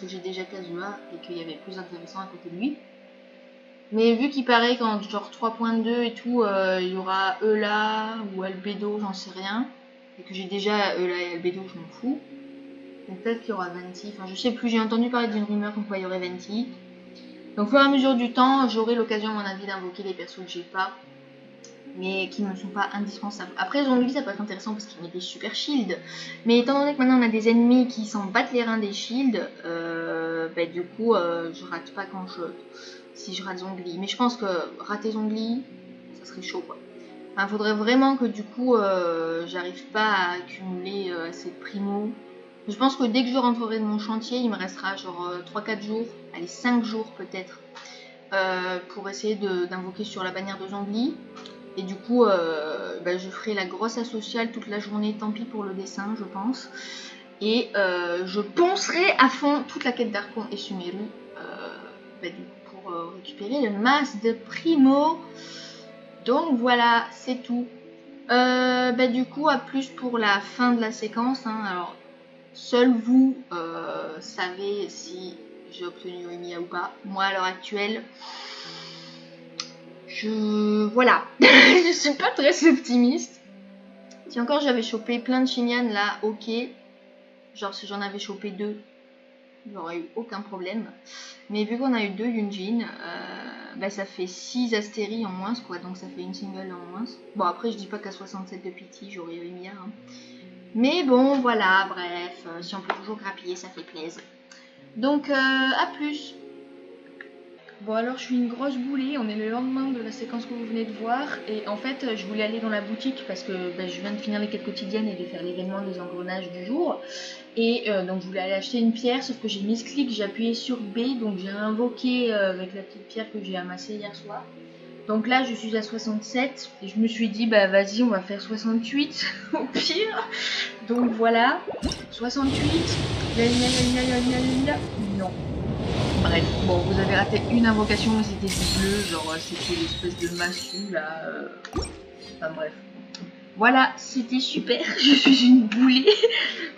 j'ai déjà Kazuha et qu'il y avait plus intéressant à côté de lui. Mais vu qu'il paraît qu'en genre 3.2 et tout, il y aura Eula ou Albedo, j'en sais rien. Et que j'ai déjà Eula et Albedo, je m'en fous. Donc peut-être qu'il y aura Venti, enfin je sais plus, j'ai entendu parler d'une rumeur comme quoi il y aurait Venti. Donc au fur et à mesure du temps, j'aurai l'occasion à mon avis d'invoquer les persos que j'ai pas, mais qui ne me sont pas indispensables. Après Zangli ça peut être intéressant parce qu'il met des super shields, mais étant donné que maintenant on a des ennemis qui s'en battent les reins des shields, bah, du coup je rate pas grand chose si je rate Zangli. Mais je pense que rater Zangli, ça serait chaud quoi. Enfin faudrait vraiment que du coup j'arrive pas à accumuler assez de primo. Je pense que dès que je rentrerai de mon chantier, il me restera genre 3-4 jours, allez 5 jours peut-être, pour essayer d'invoquer sur la bannière de Zangli. Et du coup, bah, je ferai la grosse asociale toute la journée, tant pis pour le dessin, je pense. Et je poncerai à fond toute la quête d'Archon et Sumeru bah, pour récupérer le max de Primo. Donc voilà, c'est tout. Bah, du coup, à plus pour la fin de la séquence. Hein. Alors, seul vous savez si j'ai obtenu Yoimiya ou pas. Moi, à l'heure actuelle, voilà, je suis pas très optimiste. Si encore j'avais chopé plein de Shinyan là, ok. Genre si j'en avais chopé 2, j'aurais eu aucun problème. Mais vu qu'on a eu 2 Yunjin, bah ça fait 6 Astéries en moins quoi, donc ça fait une single en moins. Bon après je dis pas qu'à 67 de pity j'aurais eu Emiya. Hein. Mais bon voilà, bref, si on peut toujours grappiller ça fait plaisir. Donc à plus. Bon alors je suis une grosse boulée, on est le lendemain de la séquence que vous venez de voir et en fait je voulais aller dans la boutique parce que bah, je viens de finir les quêtes quotidiennes et de faire l'événement des engrenages du jour et donc je voulais aller acheter une pierre sauf que j'ai mis ce clic, j'ai appuyé sur B donc j'ai invoqué avec la petite pierre que j'ai amassée hier soir. Donc là je suis à 67 et je me suis dit bah vas-y on va faire 68 au pire. Donc voilà, 68, non. Bref, bon, vous avez raté une invocation, mais c'était du bleu, genre c'était l'espèce de massue là. Enfin bref. Voilà, c'était super, je suis une boulée.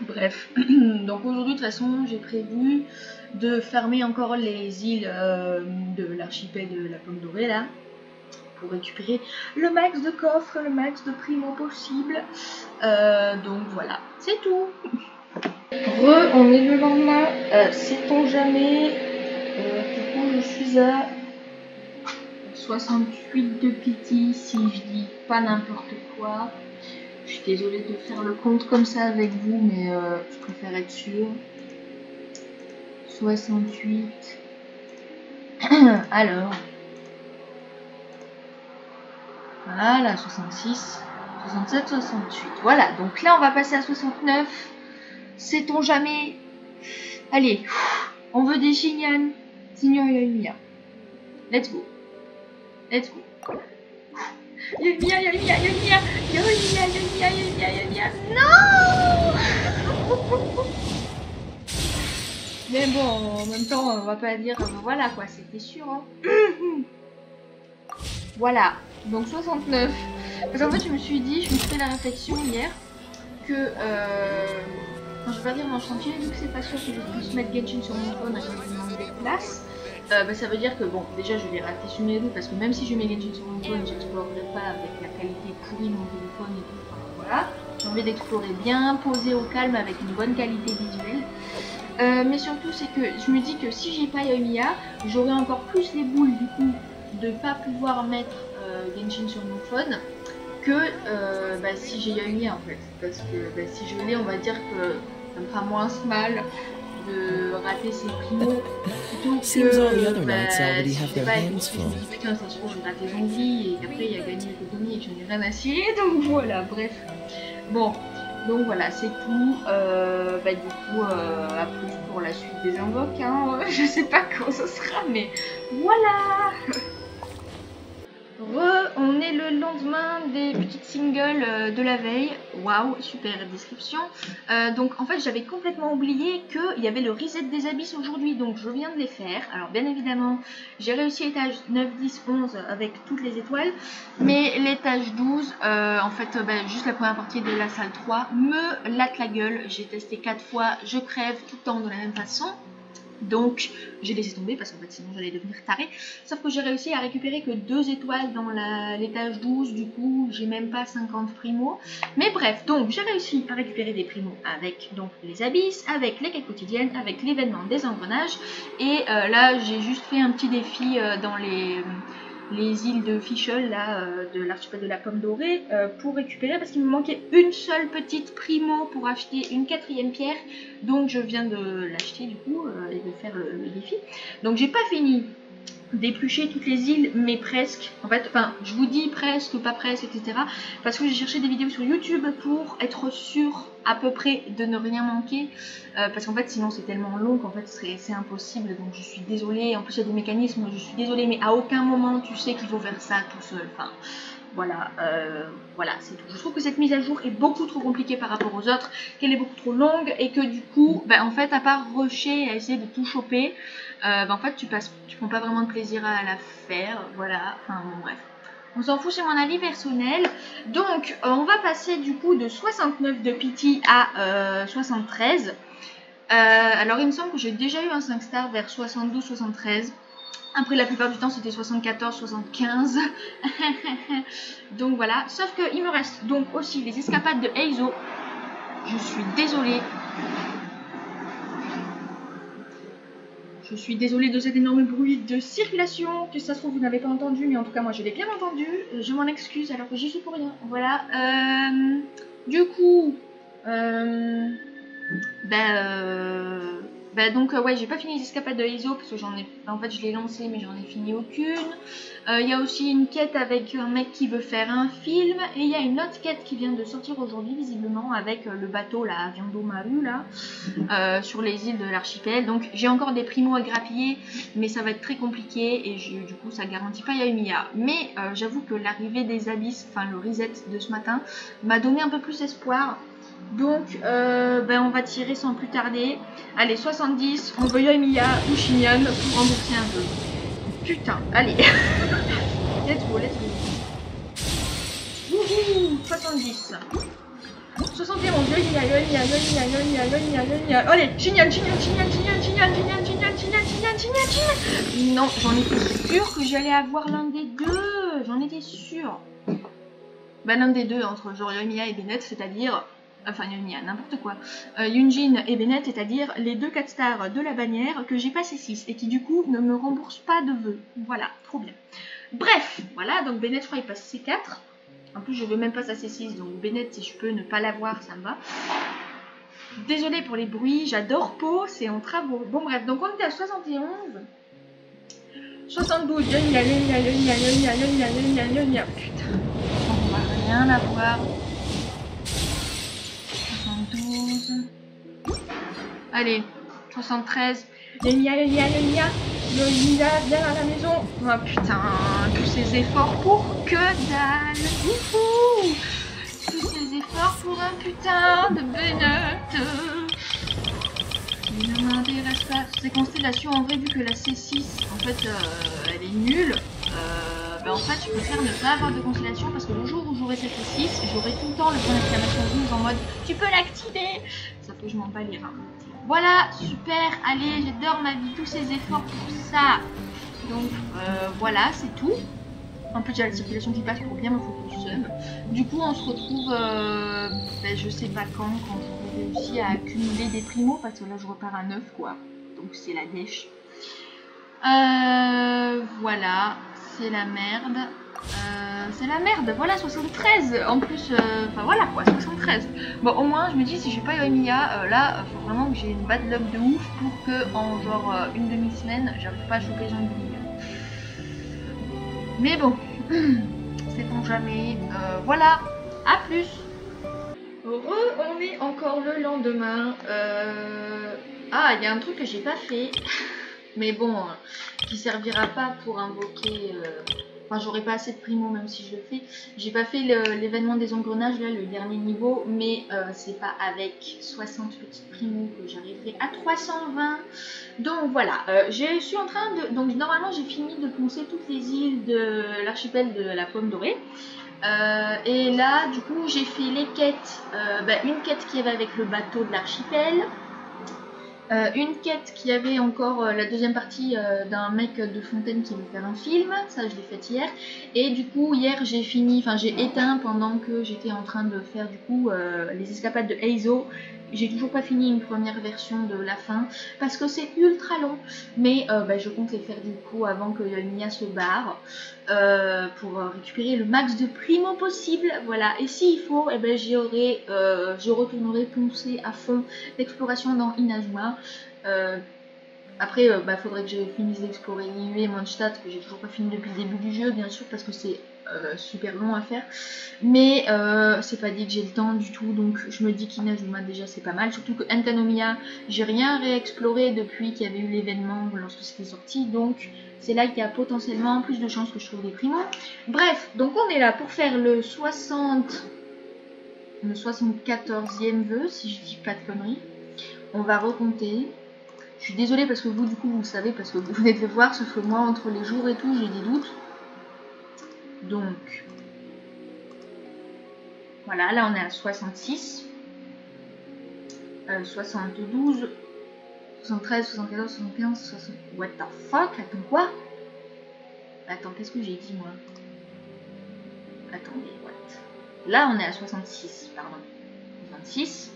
Bref, donc aujourd'hui de toute façon j'ai prévu de farmer encore les îles de l'archipel de la Pomme Dorée là. Pour récupérer le max de coffres, le max de primo possible. Donc voilà, c'est tout. On est le lendemain, sait-on jamais. Du coup, je suis à 68 de pity si je dis pas n'importe quoi. Je suis désolée de faire le compte comme ça avec vous, mais je préfère être sûre. 68. Alors. Voilà, 66, 67, 68. Voilà, donc là on va passer à 69. Sait-on jamais. Allez, on veut des Shinyan. Signor Yoimiya. Let's go. Let's go. Yoimiya, Yoimiya, Yoimiya, Yoimiya, Yoimiya, Yoimiya, Yoimiya. Non. Mais bon, en même temps, on va pas dire voilà quoi, c'était sûr. Hein. Voilà, donc 69. Parce qu'en fait, je me suis fait la réflexion hier que. Enfin, je vais pas dire dans le chantier, vu que c'est pas sûr que je puisse mettre Genshin sur mon phone à cause du manque de place. Bah, ça veut dire que bon, déjà je vais rater Sumeru parce que même si je mets Genshin sur mon phone, j'explorerai pas avec la qualité pourrie de mon téléphone et tout. Voilà, j'ai envie d'explorer bien, posé au calme avec une bonne qualité visuelle. Mais surtout, c'est que je me dis que si j'ai pas Yoimiya, j'aurai encore plus les boules du coup de pas pouvoir mettre Genshin sur mon phone que bah, si j'ai Yoimiya en fait. Parce que bah, si je l'ai, on va dire que ça me fera moins mal de rater ses primos plutôt que bah, si je sais pas, et puis je me dis putain ça se trouve je vais rater Zombie et après il y a gagné l'économie et que j'en ai rien à cirer, donc voilà, bref. Bon, donc voilà, c'est tout. Bah, du coup, à plus pour la suite des invoques. Hein. Je sais pas quand ce sera, mais voilà. On est le lendemain des petites singles de la veille. Waouh, super description. Donc en fait j'avais complètement oublié qu'il y avait le reset des abysses aujourd'hui, donc je viens de les faire. Alors bien évidemment j'ai réussi l'étage 9, 10, 11 avec toutes les étoiles, mais l'étage 12, en fait bah, juste la première partie de la salle 3 me latte la gueule. J'ai testé 4 fois, je crève tout le temps de la même façon. Donc j'ai laissé tomber parce qu'en fait sinon j'allais devenir tarée. Sauf que j'ai réussi à récupérer que 2 étoiles dans l'étage 12. Du coup j'ai même pas 50 primos. Mais bref, donc j'ai réussi à récupérer des primos avec donc les abysses, avec les quêtes quotidiennes, avec l'événement des engrenages. Et là j'ai juste fait un petit défi dans les îles de Fischl là, de l'archipel de la Pomme Dorée pour récupérer parce qu'il me manquait une seule petite primo pour acheter une 4e pierre, donc je viens de l'acheter du coup et de faire le défi. Donc j'ai pas fini d'éplucher toutes les îles, mais presque. En fait, enfin, je vous dis presque, pas presque, etc. Parce que j'ai cherché des vidéos sur YouTube pour être sûre à peu près de ne rien manquer. Parce qu'en fait, sinon c'est tellement long qu'en fait c'est impossible. Donc je suis désolée. En plus, il y a des mécanismes, je suis désolée, mais à aucun moment tu sais qu'il faut faire ça tout seul. Enfin, Voilà, voilà, c'est tout. Je trouve que cette mise à jour est beaucoup trop compliquée par rapport aux autres, qu'elle est beaucoup trop longue et que du coup, en fait, à part rusher et à essayer de tout choper, en fait, tu prends pas vraiment de plaisir à la faire. Voilà, enfin bon, bref. On s'en fout, c'est mon avis personnel. Donc, on va passer du coup de 69 de pity à 73. Alors, il me semble que j'ai déjà eu un 5 stars vers 72-73. Après, la plupart du temps, c'était 74-75. Donc voilà. Sauf qu'il me reste donc aussi les escapades de Eizo. Je suis désolée. Je suis désolée de cet énorme bruit de circulation que ça se trouve vous n'avez pas entendu, mais en tout cas moi je l'ai bien entendu. Je m'en excuse alors que j'y suis pour rien. Voilà. Du coup, donc ouais, j'ai pas fini les escapades de Eizo parce que en fait je l'ai lancé mais j'en ai fini aucune. Il y a aussi une quête avec un mec qui veut faire un film et il y a une autre quête qui vient de sortir aujourd'hui visiblement avec le bateau là, Viando Maru là, sur les îles de l'archipel. Donc j'ai encore des primos à grappiller mais ça va être très compliqué et du coup ça garantit pas Yoimiya. Mais j'avoue que l'arrivée des abysses, enfin le reset de ce matin m'a donné un peu plus espoir. Donc, on va tirer sans plus tarder. Allez, 70, on veut Yoimiya ou Shinyan pour rembourser un peu. Putain, allez. Let's go, let's go. Wouhou, 70. 71, Yoimiya. Allez, Shinyan. Non, j'en étais sûre que j'allais avoir l'un des deux. J'en étais sûre. L'un des deux entre genre Yoimiya et Bennett, c'est-à-dire... Enfin, Yoimiya, n'importe quoi. Yunjin et Bennett, c'est-à-dire les deux 4 stars de la bannière que j'ai passé 6 et qui du coup ne me remboursent pas de vœux. Voilà, trop bien. Bref, voilà, donc Bennett, je crois, il passe C4. En plus, je veux même pas sa C6, donc Bennett, si je peux ne pas l'avoir, ça me va. Désolée pour les bruits, j'adore Po, c'est en travaux. Bon, bref, donc on était à 71. 72, Yoimiya. Putain, on va rien avoir. 72. Allez, 73. Yoimiya, viens à la maison. Oh putain, tous ces efforts pour que dalle. Wouhou, tous ces efforts pour un putain de Bennett. Il ne m'intéresse pas. Ces constellations, en vrai, vu que la C6, en fait, elle est nulle, en fait, je préfère ne pas avoir de constellation parce que le jour où j'aurai cette C6, j'aurai tout le temps le point d'exclamation rouge en mode tu peux l'activer. Ça fait que je m'en bats les reins. Voilà, super. Allez, j'adore ma vie, tous ces efforts pour ça. Donc, voilà, c'est tout. En plus, j'ai la circulation qui passe pour bien me foutre le seum. Du coup, on se retrouve, je sais pas quand j'aurai réussi à accumuler des primos parce que là, je repars à 9, quoi. Donc, c'est la dèche. Voilà, c'est la merde. Voilà, 73. En plus, enfin voilà quoi, 73. Bon, au moins, je me dis, si j'ai pas Yoimiya, là, faut vraiment que j'ai une bad luck de ouf pour que, en genre une demi-semaine, j'arrive pas à choper Jean-Guy. Mais bon, sait-on jamais. Voilà, à plus. On est encore le lendemain. Ah, il y a un truc que j'ai pas fait. Mais bon, qui servira pas pour invoquer... Enfin, j'aurai pas assez de primo même si je le fais. J'ai pas fait l'événement des engrenages, là, le dernier niveau. Mais c'est pas avec 60 petites primos que j'arriverai à 320. Donc voilà, je suis en train de... Donc normalement, j'ai fini de poncer toutes les îles de l'archipel de la Pomme Dorée. Et là, du coup, j'ai fait les quêtes. Une quête qui avait avec le bateau de l'archipel. Une quête qui avait encore la deuxième partie d'un mec de Fontaine qui veut faire un film, ça je l'ai fait hier, et du coup hier j'ai fini, enfin j'ai éteint pendant que j'étais en train de faire du coup les escapades de Eizo. J'ai toujours pas fini une première version de la fin parce que c'est ultra long, mais je compte les faire du coup avant que Yoimiya se barre pour récupérer le max de primo possible. Voilà, et s'il faut, je retournerai poncer à fond l'exploration dans Inazuma. Après, faudrait que je finisse d'explorer Liyue et Mondstadt, que j'ai toujours pas fini depuis le début du jeu, bien sûr, parce que c'est super long à faire. Mais c'est pas dit que j'ai le temps du tout, donc je me dis qu'Inazuma déjà c'est pas mal. Surtout que Enkanomiya, j'ai rien réexploré depuis qu'il y avait eu l'événement lorsque c'était sorti, donc c'est là qu'il y a potentiellement plus de chances que je trouve des primos. Bref, donc on est là pour faire le 74e vœu, si je dis pas de conneries. On va recompter. Je suis désolée parce que vous, du coup, vous le savez, parce que vous venez de le voir, sauf que moi, entre les jours et tout, j'ai des doutes. Donc, voilà, là, on est à 66, 72, 73, 74, 75, 60... What the fuck? Attends, quoi? Attends, qu'est-ce que j'ai dit, moi? Attendez, what? Là, on est à 66, pardon. 66,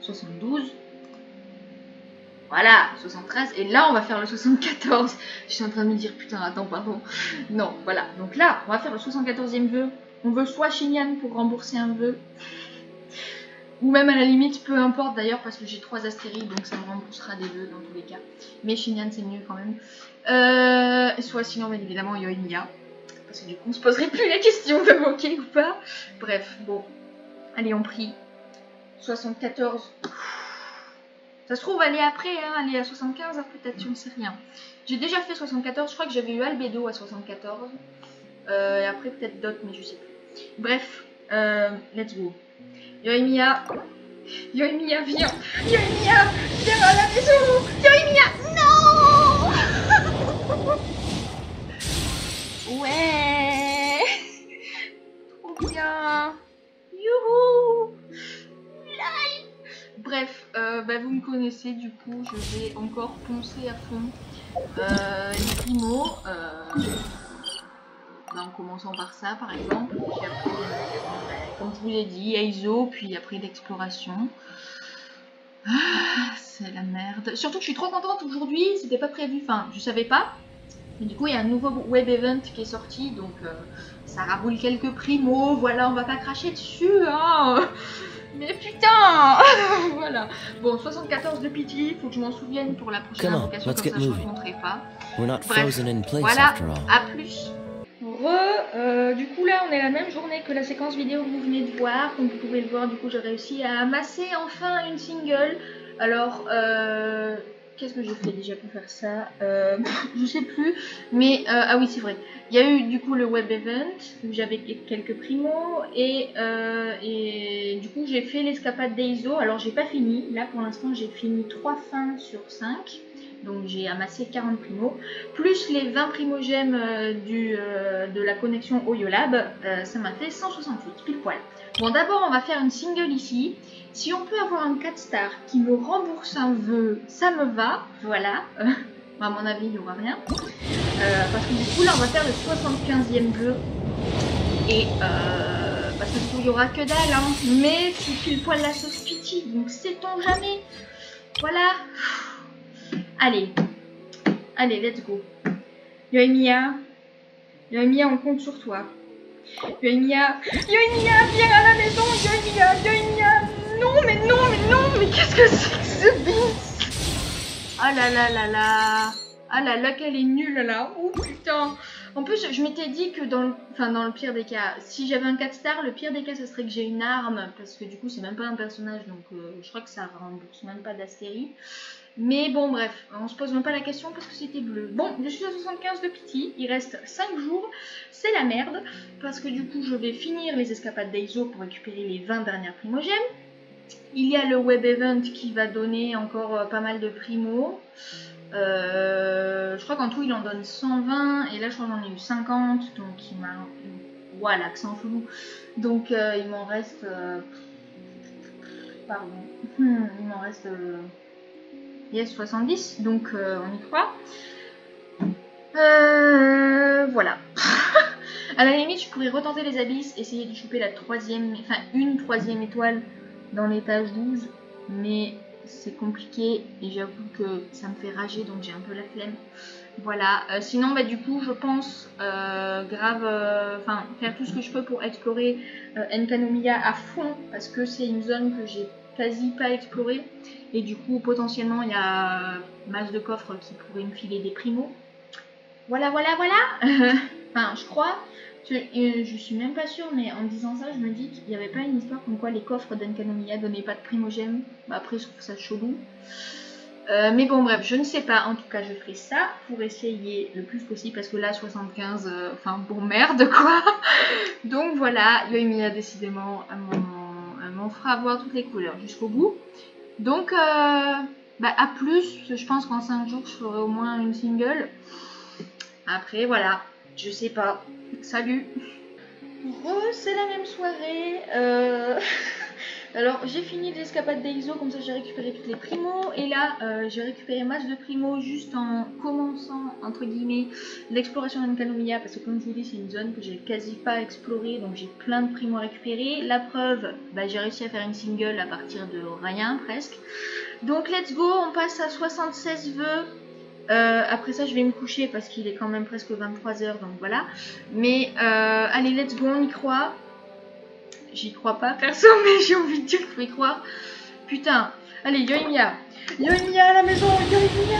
72... Voilà, 73, et là on va faire le 74. Je suis en train de me dire, putain, attends, pardon. Non, voilà, donc là, on va faire le 74e vœu. On veut soit Xingnan pour rembourser un vœu, ou même à la limite, peu importe d'ailleurs, parce que j'ai 3 astéries, donc ça me remboursera des vœux dans tous les cas. Mais Xingnan, c'est mieux quand même. Soit sinon, bien évidemment, Yoimiya. Parce que du coup, on se poserait plus la question de moquer ou pas. Bref, bon. Allez, on prie. 74. Ça se trouve, aller après, hein, aller à 75, hein, peut-être, je ne sais rien. J'ai déjà fait 74, je crois que j'avais eu Albedo à 74. Et après, peut-être d'autres, mais je sais plus. Bref, let's go. Yoimiya, Yoimiya, viens. Yoimiya, viens à la maison. Yoimiya, non. Ouais. Trop bien. Youhou. Bref, vous me connaissez, du coup, je vais encore poncer à fond les primos, en commençant par ça, par exemple, puis après, comme je vous l'ai dit, Eizo, puis après l'exploration. Ah, c'est la merde. Surtout que je suis trop contente aujourd'hui, c'était pas prévu, enfin, je savais pas. Mais du coup, il y a un nouveau web event qui est sorti, donc ça raboule quelques primos, voilà, on va pas cracher dessus, hein. Mais putain. Voilà. Bon, 74 de pitié, faut que je m'en souvienne pour la prochaine invocation, comme ça je ne rencontrerai pas. Bref, voilà, à plus. Du coup là on est la même journée que la séquence vidéo que vous venez de voir. Comme vous pouvez le voir, du coup j'ai réussi à amasser enfin une single. Alors, qu'est-ce que j'ai fait déjà pour faire ça? Je sais plus, mais ah oui c'est vrai. Il y a eu du coup le web event où j'avais quelques primos et du coup j'ai fait l'escapade d'Eizo. Alors j'ai pas fini, là pour l'instant j'ai fini 3 fins sur 5. Donc j'ai amassé 40 primos, plus les 20 primogèmes de la connexion Oyolab, ça m'a fait 168, pile poil. Bon d'abord on va faire une single ici. Si on peut avoir un 4 star qui me rembourse un vœu, ça me va, voilà. À mon avis il n'y aura rien. Parce que du coup là on va faire le 75e vœu. Et parce que du coup il n'y aura que dalle, hein. Mais c'est pile poil la sauce pitié, donc sait-on jamais. Voilà. Allez, allez, let's go. Yoimiya, Yoimiya, on compte sur toi. Yoimiya, Yoimiya, viens à la maison, Yoimiya, Yoimiya. Non, mais non, mais non, mais qu'est-ce que c'est que ce bis? Ah là là là là. Ah là là, qu'elle est nulle là. Oh putain. En plus, je m'étais dit que dans le pire des cas, si j'avais un 4 star, le pire des cas, ce serait que j'ai une arme. Parce que du coup, c'est même pas un personnage, donc je crois que ça rembourse même pas d'astérie. Mais bon, bref, on se pose même pas la question parce que c'était bleu. Bon, je suis à 75 de pitié, il reste 5 jours, c'est la merde. Parce que du coup, je vais finir les escapades d'Eizo pour récupérer les 20 dernières primogèmes. Il y a le web event qui va donner encore pas mal de primos. Je crois qu'en tout, il en donne 120, et là, je crois que j'en ai eu 50, donc il m'a... Voilà, accent flou. Donc, il m'en reste... Pardon. Il m'en reste... Yes, 70, donc on y croit. Voilà. À la limite, je pourrais retenter les abysses, essayer de choper la une troisième étoile dans l'étage 12, mais c'est compliqué et j'avoue que ça me fait rager, donc j'ai un peu la flemme. Voilà. Sinon, du coup, je pense faire tout ce que je peux pour explorer Enkanomiya à fond, parce que c'est une zone que j'ai quasi pas exploré. Et du coup, potentiellement, il y a masse de coffres qui pourraient me filer des primos. Voilà. Enfin, je crois. Je suis même pas sûre, mais en disant ça, je me dis qu'il n'y avait pas une histoire comme quoi les coffres d'Enkanomiya donnaient pas de primogèmes. Bah, après, je trouve ça chelou. Mais bon, bref, je ne sais pas. En tout cas, je ferai ça pour essayer le plus possible parce que là, 75, enfin, bon, merde, quoi. Donc voilà, Yoimiya, décidément, elle m'en fera voir toutes les couleurs jusqu'au bout. Donc, bah, à plus, je pense qu'en 5 jours, je ferai au moins une single. Après, voilà, je sais pas. Salut. C'est la même soirée. Alors, j'ai fini l'escapade d'Exo, comme ça j'ai récupéré toutes les primos. Et là, j'ai récupéré masse de primos juste en commençant, entre guillemets, l'exploration d'Enkanomiya. Parce que comme je vous dis, c'est une zone que j'ai quasi pas explorée. Donc j'ai plein de primos à récupérer. La preuve, bah, j'ai réussi à faire une single à partir de rien, presque. Donc let's go, on passe à 76 vœux. Après ça je vais me coucher parce qu'il est quand même presque 23h, donc voilà. Mais allez, let's go, on y croit. J'y crois pas perso, mais j'ai envie de dire qu'il faut y croire. Putain, allez, Yoimiya à la maison, Yoimiya.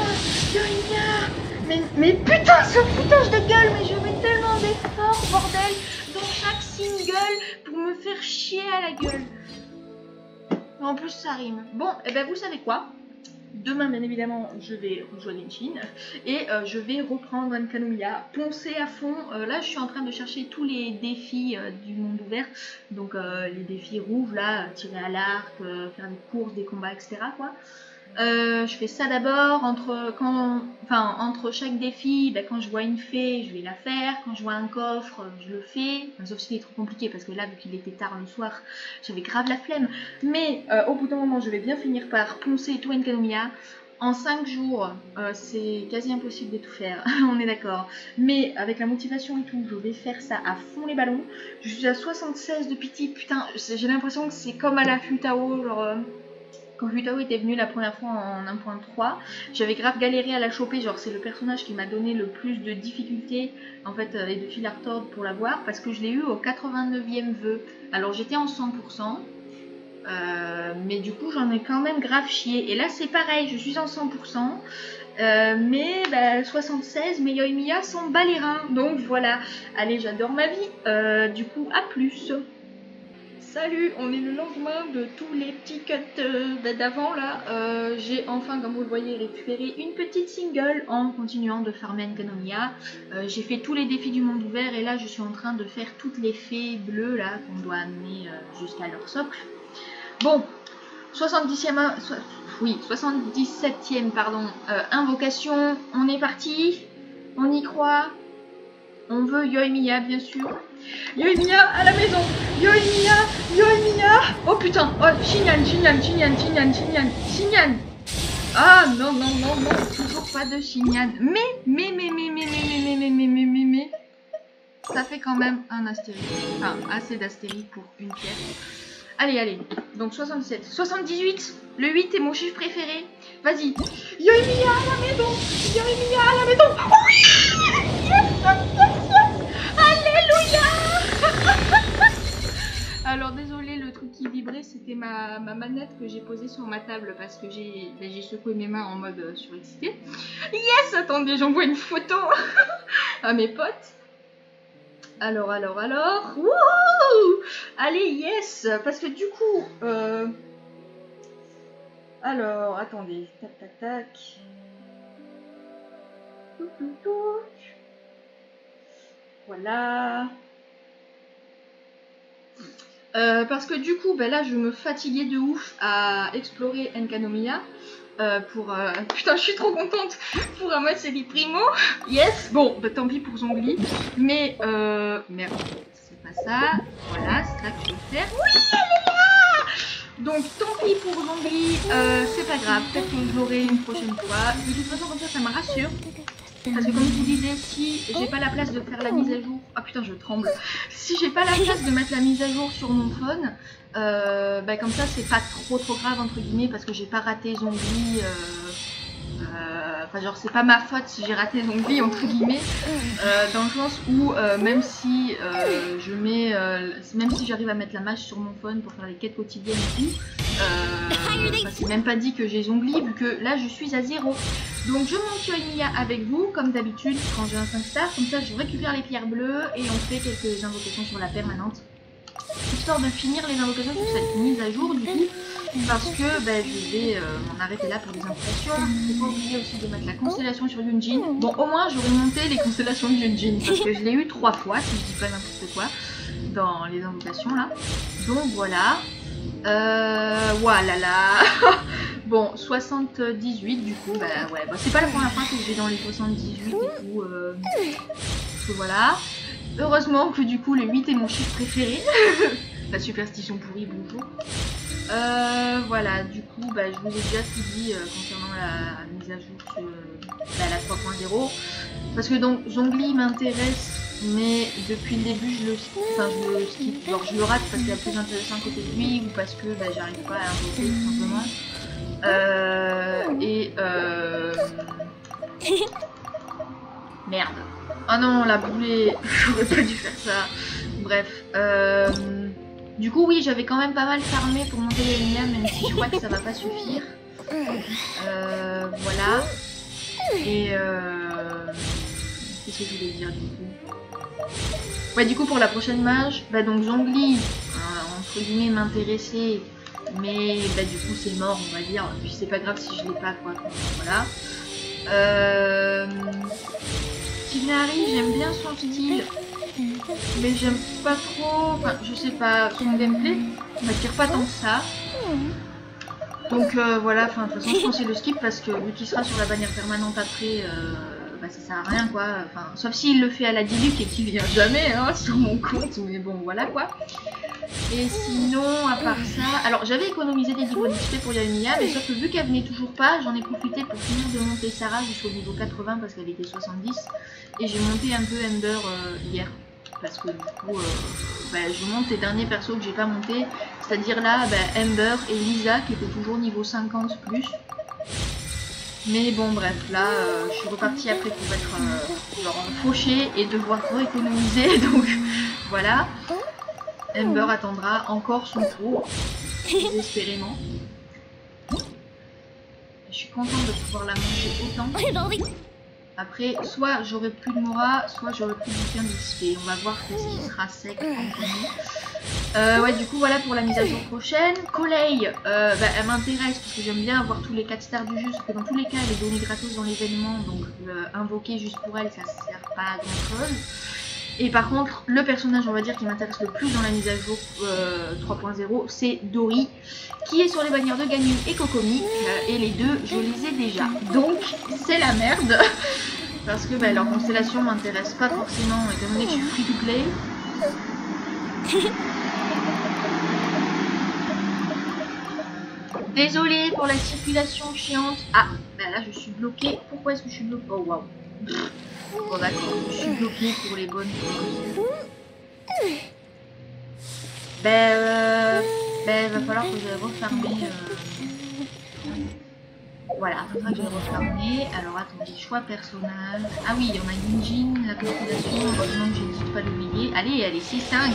Mais putain, ce foutage de gueule, mais je mets tellement d'efforts, bordel, dans chaque single pour me faire chier à la gueule. En plus ça rime. Bon, et ben vous savez quoi? Demain, bien évidemment, je vais rejoindre Genshin et je vais reprendre Enkanomiya, poncer à fond. Là, je suis en train de chercher tous les défis du monde ouvert. Donc, les défis rouges, là, tirer à l'arc, faire des courses, des combats, etc. quoi. Je fais ça d'abord. Entre chaque défi, ben, quand je vois une fée, je vais la faire. Quand je vois un coffre, je le fais. Enfin, sauf si c'est trop compliqué, parce que là, vu qu'il était tard le soir, j'avais grave la flemme. Mais au bout d'un moment, je vais bien finir par poncer tout Enkanomiya. En 5 jours, c'est quasi impossible de tout faire, on est d'accord. Mais avec la motivation et tout, je vais faire ça à fond les ballons. Je suis à 76 de pitié, putain, j'ai l'impression que c'est comme à la Futao, genre... Quand Futao était venue la première fois en 1.3, j'avais grave galéré à la choper, genre c'est le personnage qui m'a donné le plus de difficultés en fait et de fil à retordre pour l'avoir parce que je l'ai eu au 89e vœu. Alors j'étais en 100%, mais du coup j'en ai quand même grave chié. Et là c'est pareil, je suis en 100%, mais bah, 76, mais Yoimiya s'en bat les reins, donc voilà. Allez, j'adore ma vie, du coup à plus. Salut, on est le lendemain de tous les petits cuts d'avant là. J'ai enfin, comme vous le voyez, récupéré une petite single en continuant de farmer Enkanomiya. J'ai fait tous les défis du monde ouvert et là je suis en train de faire toutes les fées bleues là qu'on doit amener jusqu'à leur socle. Bon, 77e pardon, invocation, on est parti, on y croit. On veut Yoimiya, bien sûr. Yoimiya à la maison. Yoimiya. Oh putain. Oh, Xingyan. Ah non. Toujours pas de Xingyan. Mais. Ça fait quand même un astérique. Enfin, assez d'astérique pour une pièce. Allez. Donc 67. 78. Le 8 est mon chiffre préféré. Vas-y. Yoimiya à la maison. Oui. Yes. Alléluia. Alors désolé, le truc qui vibrait c'était ma manette que j'ai posée sur ma table parce que j'ai secoué mes mains en mode surexcité. Yes, attendez, j'envoie une photo à mes potes. Alors. Wouhou. Allez, yes. Parce que du coup... Alors, attendez. Tac. Voilà. Parce que du coup, là, je me fatiguais de ouf à explorer Enkanomiya. Putain, je suis trop contente pour ramasser les primos. Yes. Bon, tant pis pour Zhongli. Mais, merde, c'est pas ça. Voilà, c'est ça que je veux faire. Oui, elle est là. Donc, tant pis pour Zhongli. C'est pas grave. Peut-être que je l'aurai une prochaine fois. De toute façon, comme ça me rassure. Parce que comme je vous disais, si j'ai pas la place de faire la mise à jour... Ah putain, je tremble. Si j'ai pas la place de mettre la mise à jour sur mon phone, comme ça c'est pas trop grave entre guillemets parce que j'ai pas raté Zhongli. Enfin genre c'est pas ma faute si j'ai raté Zhongli entre guillemets. Dans le sens où même si j'arrive à mettre la mâche sur mon phone pour faire les quêtes quotidiennes et tout, Enfin, c'est même pas dit que j'ai Zhongli vu que là je suis à 0. Donc je monte sur Emilia avec vous comme d'habitude quand j'ai un 5 stars. Comme ça je récupère les pierres bleues et on fait quelques invocations sur la permanente. Histoire de finir les invocations sur cette mise à jour du coup. Parce que je vais m'en arrêter là pour les invocations. Il ne faut pas oublier aussi de mettre la constellation sur Yunjin. Bon, au moins j'aurais monté les constellations de Yunjin parce que je l'ai eu 3 fois, si je dis pas n'importe quoi, dans les invocations là. Donc voilà. Voilà là. Bon, 78 du coup, ouais, c'est pas la première fois que je vais dans les 78 et tout. Parce que voilà. Heureusement que du coup le 8 est mon chiffre préféré. La superstition pourrie, bonjour. Voilà, du coup, je vous ai déjà tout dit concernant la mise à jour sur la 3.0. Parce que donc, Zhongli m'intéresse, mais depuis le début, je le skip. Genre, je le rate parce qu'il y a plus intéressant à côté de lui ou parce que j'arrive pas à invoquer tout simplement. Merde. Oh non, la boulée, j'aurais pas dû faire ça. Bref, du coup, oui, j'avais quand même pas mal farmé pour monter les Emilia, même si je crois que ça va pas suffire. Voilà. Et qu'est-ce que je voulais dire du coup? Ouais, du coup, pour la prochaine mage, donc Zhongli, entre guillemets, m'intéressait, mais du coup, c'est mort, on va dire. Puis c'est pas grave si je l'ai pas, quoi. Voilà. Tighnari, j'aime bien son style. Mais j'aime pas trop, enfin je sais pas, son gameplay m'attire pas tant que ça. Donc voilà, enfin de toute façon je conseille le skip parce que vu qu'il sera sur la bannière permanente après, ça sert à rien quoi. Enfin, sauf s'il le fait à la Diluc et qu'il vient jamais hein, sur mon compte, mais bon voilà quoi. Et sinon, à part ça, alors j'avais économisé des niveaux d'XP pour Emilia, mais sauf que vu qu'elle venait toujours pas, j'en ai profité pour finir de monter Sarah jusqu'au niveau 80 parce qu'elle était 70. Et j'ai monté un peu Ember hier. Parce que du coup, je monte les derniers persos que j'ai pas monté, c'est-à-dire là, Ember et Lisa qui étaient toujours niveau 50 plus. Mais bon, bref, là, je suis repartie après pour être genre fauchée et devoir rééconomiser, donc voilà. Ember attendra encore son tour, désespérément. Je suis contente de pouvoir la manger autant. Après, soit j'aurai plus de Mora, soit j'aurai plus de bouquin d'XP. On va voir qu'est-ce qui sera sec en premier. Ouais, du coup, voilà pour la mise à jour prochaine. Collei, elle m'intéresse parce que j'aime bien avoir tous les 4 stars du jeu. Sauf que dans tous les cas, elle est donnée gratos dans l'événement. Donc, invoquer juste pour elle, ça sert pas à grand chose. Et par contre, le personnage, on va dire, qui m'intéresse le plus dans la mise à jour 3.0, c'est Dori, qui est sur les bannières de Ganyu et Kokomi, et les deux, je les ai déjà. Donc, c'est la merde, parce que leur constellation m'intéresse pas forcément, étant donné que je suis free to play. Désolée pour la circulation chiante. Ah, là, je suis bloquée. Pourquoi est-ce que je suis bloquée? Oh, waouh. Bon d'accord, je suis bloquée pour les bonnes choses. Va falloir que j'aille refarmer. Voilà, il faudra que j'aille refarmer. Alors attendez, choix personnage. Ah oui, on a Yunjin, la constellation, heureusement que je n'hésite pas à l'oublier. Allez, c'est 5.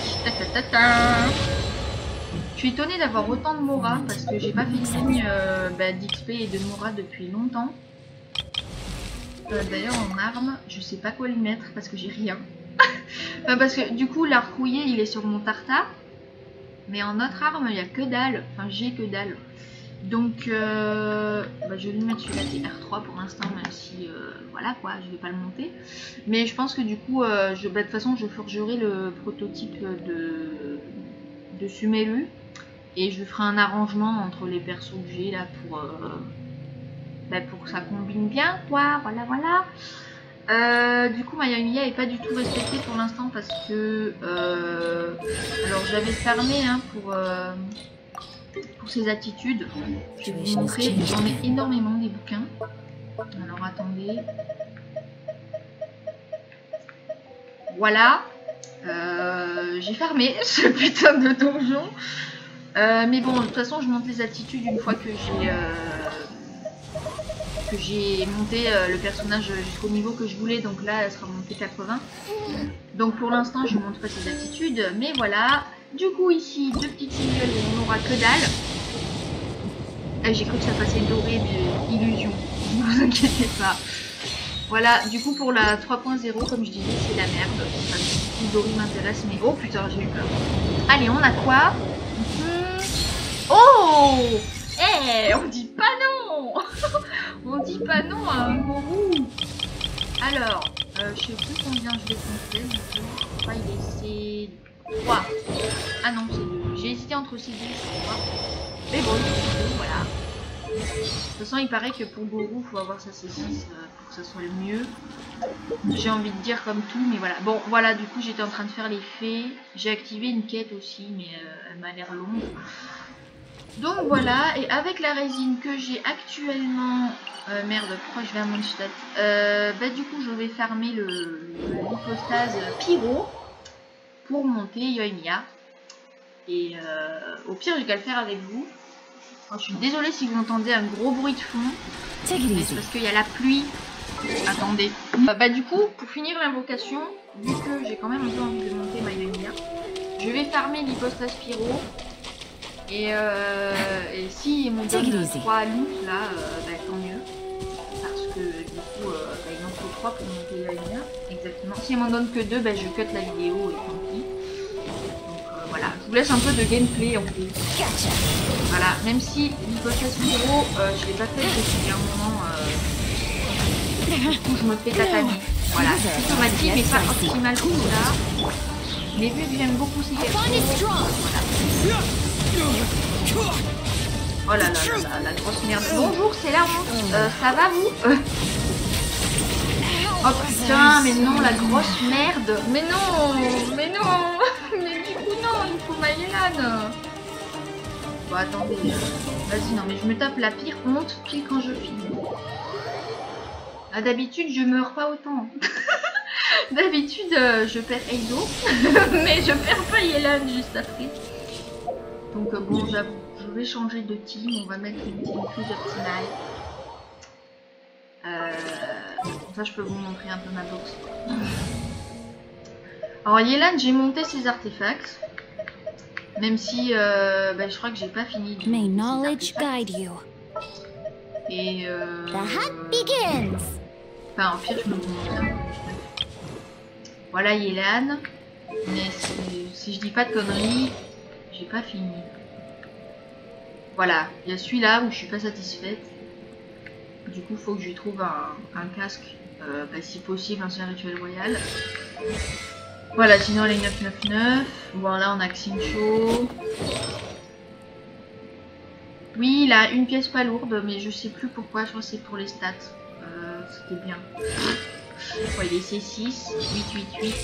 Je suis étonnée d'avoir autant de Mora parce que j'ai pas fait signe d'XP et de Mora depuis longtemps. D'ailleurs en arme, je sais pas quoi lui mettre parce que j'ai rien. Parce que du coup l'arc rouillé il est sur mon tartare. Mais en autre arme il n'y a que dalle. Enfin j'ai que dalle. Donc je vais lui mettre celui-là qui est R3 pour l'instant même si voilà quoi je vais pas le monter. Mais je pense que du coup de toute façon je forgerai le prototype de Sumelu. Et je ferai un arrangement entre les persos que j'ai là pour que ça combine bien quoi, voilà. Du coup Maya Emilia est pas du tout respectée pour l'instant parce que alors j'avais farmé hein, pour ses attitudes. Je vais vous montrer, j'en ai énormément des bouquins. Alors attendez. Voilà. J'ai farmé ce putain de donjon. Mais bon, de toute façon je monte les attitudes une fois que j'ai monté le personnage jusqu'au niveau que je voulais, donc là elle sera montée 80. Donc pour l'instant je ne montre pas ses attitudes, mais voilà. Du coup ici, deux petites singles où on n'aura que dalle. Ah, j'ai cru que ça passait doré, mais illusion. Ne vous inquiétez pas. Voilà, du coup pour la 3.0, comme je disais, c'est la merde. Enfin, Dory m'intéresse, mais oh putain, j'ai eu peur. Allez, on a quoi? Oh! Eh, on dit pas non. On dit pas non à un gourou. Alors, je sais plus combien je vais compter. Je crois il est C3. Ah non, c'est 2. J'ai hésité entre C2 et C3. Mais bon, c'est 2, voilà. De toute façon, il paraît que pour gourou, il faut avoir sa C6 pour que ça soit le mieux. J'ai envie de dire comme tout, mais voilà. Bon, voilà, du coup, j'étais en train de faire les fées. J'ai activé une quête aussi, mais elle m'a l'air longue. Donc voilà, et avec la résine que j'ai actuellement... merde, pourquoi je vais à mon stat bah du coup, je vais farmer l'hypostase pyro pour monter Yoimiya. Et au pire, j'ai qu'à le faire avec vous. Alors, je suis désolée si vous entendez un gros bruit de fond. C'est parce qu'il y a la pluie. Attendez. Bah du coup, pour finir l'invocation, vu que j'ai quand même un peu envie de monter ma Yoimiya, je vais farmer l'hypostase pyro. Et si il me donne 3 loots là, bah, tant mieux. Parce que du coup, bah, il en faut 3 pour monter la lumière. Exactement. Si il m'en donne que 2, bah, je cut la vidéo et tant pis. Donc voilà, je vous laisse un peu de gameplay en plus. Voilà, même si l'hypothèse pyro, je l'ai pas fait depuis un moment. Du coup, je me fais tataner. Voilà, automatique mais pas optimal pour ça. Mais vu que j'aime beaucoup ces persos, voilà. Oh là là là, la grosse merde. Bonjour, c'est la honte. Ça va vous? Oh putain, mais non, la grosse merde. Mais non, mais non. Mais du coup non, il faut ma Yelan. Bon attendez, vas-y, non mais je me tape la pire honte pile quand je filme. Ah, d'habitude je meurs pas autant. D'habitude je perds Eido, mais je perds pas Yelan juste après. Donc bon, j'avoue, je vais changer de team, on va mettre une team plus optimale. Ça je peux vous montrer un peu ma box. Alors Yelan, j'ai monté ses artefacts. Même si bah, je crois que j'ai pas fini de monter ses artefacts. Et enfin, en pire, je me montre. Voilà Yelan. Mais si je dis pas de conneries, j'ai pas fini. Voilà, il y a celui-là où je suis pas satisfaite. Du coup, il faut que je lui trouve un casque, bah, si possible, un rituel royal. Voilà, sinon elle est 999. Bon, là on a Xincho. Oui, il a une pièce pas lourde, mais je sais plus pourquoi, je crois que c'est pour les stats. C'était bien. Ouais, il est C6, 888.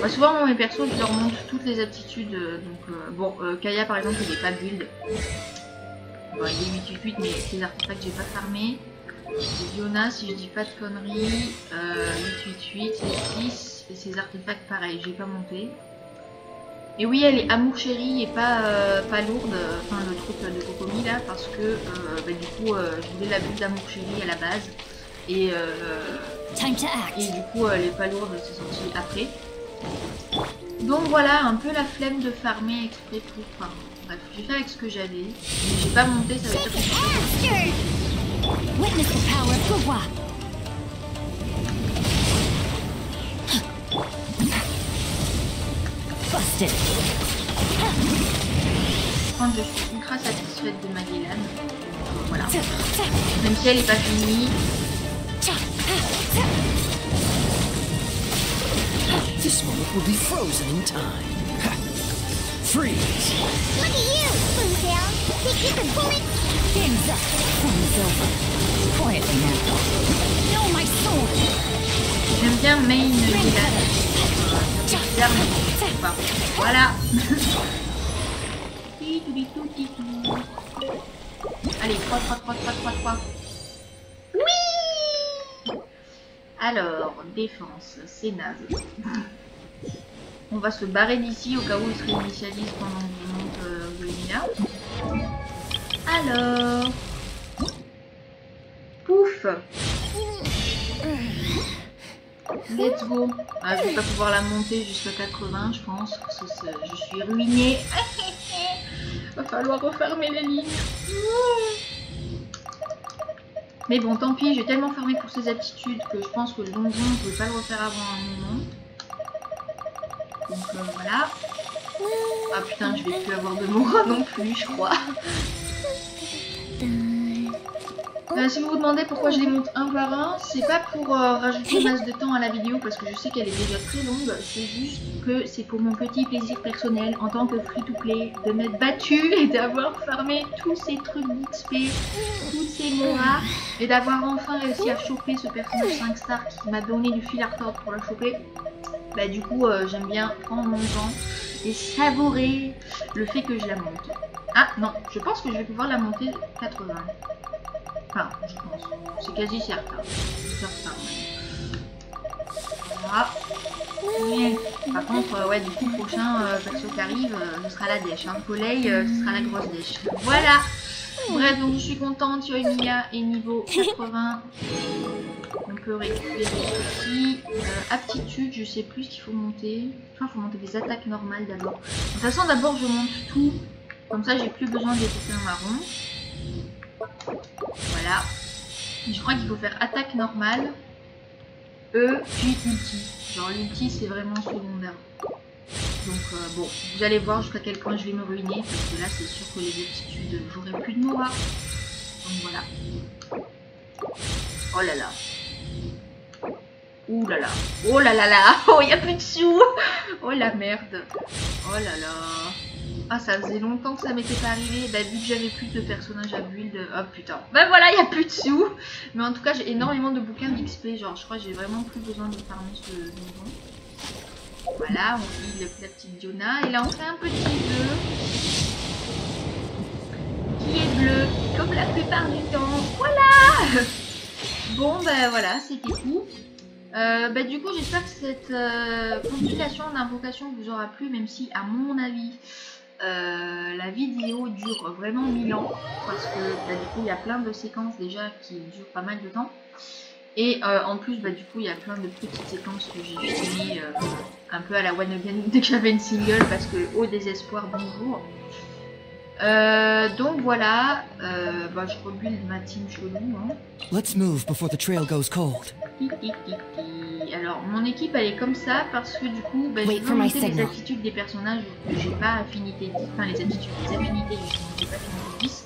Bah, souvent, moi, mes persos, je leur montre toutes les aptitudes. Bon, Kaya par exemple, il est pas build. Bon, il est 888, mais ses artefacts, j'ai pas farmé. Yona, si je dis pas de conneries, 888, c'est 6. Et ses artefacts, pareil, j'ai pas monté. Et oui, elle est amour chérie et pas lourde, enfin le truc de Kokomi là, parce que bah, du coup, je voulais la build d'amour chérie à la base. Et du coup, elle est pas lourde, c'est sorti après. Donc voilà, un peu la flemme de farmer exprès pour... Enfin, bref, j'ai fait avec ce que j'avais. Mais j'ai pas monté, ça veut dire que je... Quand je suis ultra satisfaite de ma Yelan, voilà. Même si elle n'est pas finie. This moment will be frozen in time. Freeze! Look at you, Blue Down. Think you can pull it? Game's up. Time's over. Quietly now. No, my sword. J'aime bien main Yelan. Voilà. Allez, 3. Oui. Alors, défense, c'est naze. On va se barrer d'ici au cas où il se réinitialise pendant que je monte Yoimiya. Alors... Pouf. Let's go. Ah, je vais pas pouvoir la monter jusqu'à 80, je pense, parce que je suis ruinée. Va falloir refermer les lignes. Mais bon, tant pis, j'ai tellement fermé pour ces aptitudes que je pense que le donjon, je ne pouvais pas le refaire avant un moment. Donc voilà. Ah putain, je vais plus avoir de Mora non plus, je crois. Si vous vous demandez pourquoi je les monte un par un, c'est pas pour rajouter masse de temps à la vidéo parce que je sais qu'elle est déjà très longue, c'est juste que c'est pour mon petit plaisir personnel en tant que free-to-play de m'être battue et d'avoir farmé tous ces trucs d'XP, toutes ces Moras et d'avoir enfin réussi à choper ce personnage 5 stars qui m'a donné du fil à retordre pour la choper. Bah du coup j'aime bien prendre mon temps et savourer le fait que je la monte. Ah non, je pense que je vais pouvoir la monter 80. Enfin, je pense. C'est quasi certain. Voilà. Mais, par contre, ouais, du coup, prochain perso qui arrive, ce sera la dèche. Hein. Soleil, ce sera la grosse dèche. Voilà. Bref, donc je suis contente. Yoimiya est niveau 80. On peut récupérer ici. Aptitude, je sais plus ce qu'il faut monter. Je crois qu'il faut monter des attaques normales d'abord. De toute façon, d'abord, je monte tout. Comme ça, j'ai plus besoin d'écouter un marron. Voilà. Je crois qu'il faut faire attaque normale, puis ulti. Genre l'ulti c'est vraiment secondaire. Donc bon, vous allez voir jusqu'à quel point je vais me ruiner parce que là c'est sûr que les aptitudes j'aurai plus de Mora. Donc voilà. Oh là là. Ouh là là. Oh là là là. Oh il n'y a plus de sous. Oh la merde. Oh là là. Ah, ça faisait longtemps que ça m'était pas arrivé. Bah, vu que j'avais plus de personnages à build. Oh putain. Bah voilà, il n'y a plus de sous. Mais en tout cas, j'ai énormément de bouquins d'XP. Genre, je crois que j'ai vraiment plus besoin de farmer ce donjon. Voilà, on vit la petite Diona. Et là, on fait un petit bleu. Qui est bleu, comme la plupart du temps. Voilà. Bon, bah voilà, c'était tout. Bah, du coup, j'espère que cette compilation d'invocation vous aura plu, même si, à mon avis, la vidéo dure vraiment 1000 ans parce que bah, du coup il y a plein de séquences déjà qui durent pas mal de temps et en plus bah, du coup il y a plein de petites séquences que j'ai filmées un peu à la one again dès que j'avais une single parce que au désespoir bonjour. Donc voilà, bah, je rebuild ma team chelou. Hein. Let's move before the trail goes cold. Alors mon équipe elle est comme ça parce que du coup bah, je veux monter les attitudes des personnages que j'ai pas affinité 10, enfin les attitudes, les affinités justement, j'ai pas affinité 10.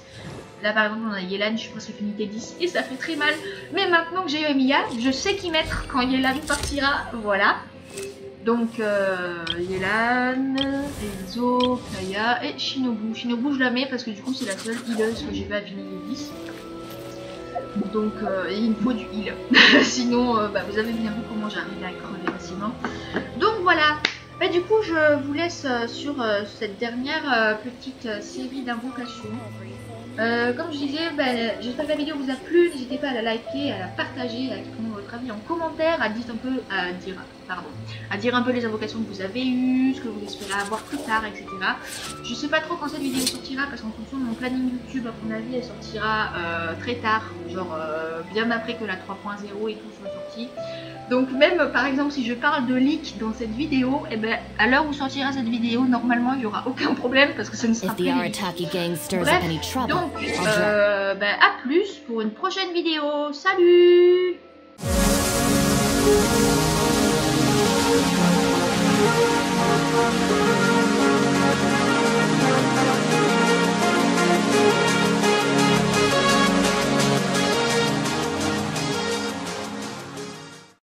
Là par exemple on a Yelan, je pense affinité 10 et ça fait très mal. Mais maintenant que j'ai Yoimiya, je sais qui mettre quand Yelan partira, voilà. Donc Yelan, Enzo, Kaya et Shinobu. Shinobu je la mets parce que du coup c'est la seule healeuse que j'ai pas affinité 10. Donc il me faut du heal. Sinon bah, vous avez bien vu comment j'arrive à crever facilement. Donc voilà. Bah, du coup je vous laisse sur cette dernière petite série d'invocations. Comme je disais, bah, j'espère que la vidéo vous a plu. N'hésitez pas à la liker, à la partager, à donner votre avis en commentaire, à dire un peu les invocations que vous avez eues, ce que vous espérez avoir plus tard, etc. Je sais pas trop quand cette vidéo sortira parce qu'en fonction de mon planning YouTube, à mon avis, elle sortira très tard, genre bien après que la 3.0 et tout soit sorti. Donc même par exemple si je parle de leak dans cette vidéo, et ben à l'heure où sortira cette vidéo, normalement il n'y aura aucun problème parce que ça ne sera plus leak. Bref, donc ben, à plus pour une prochaine vidéo. Salut!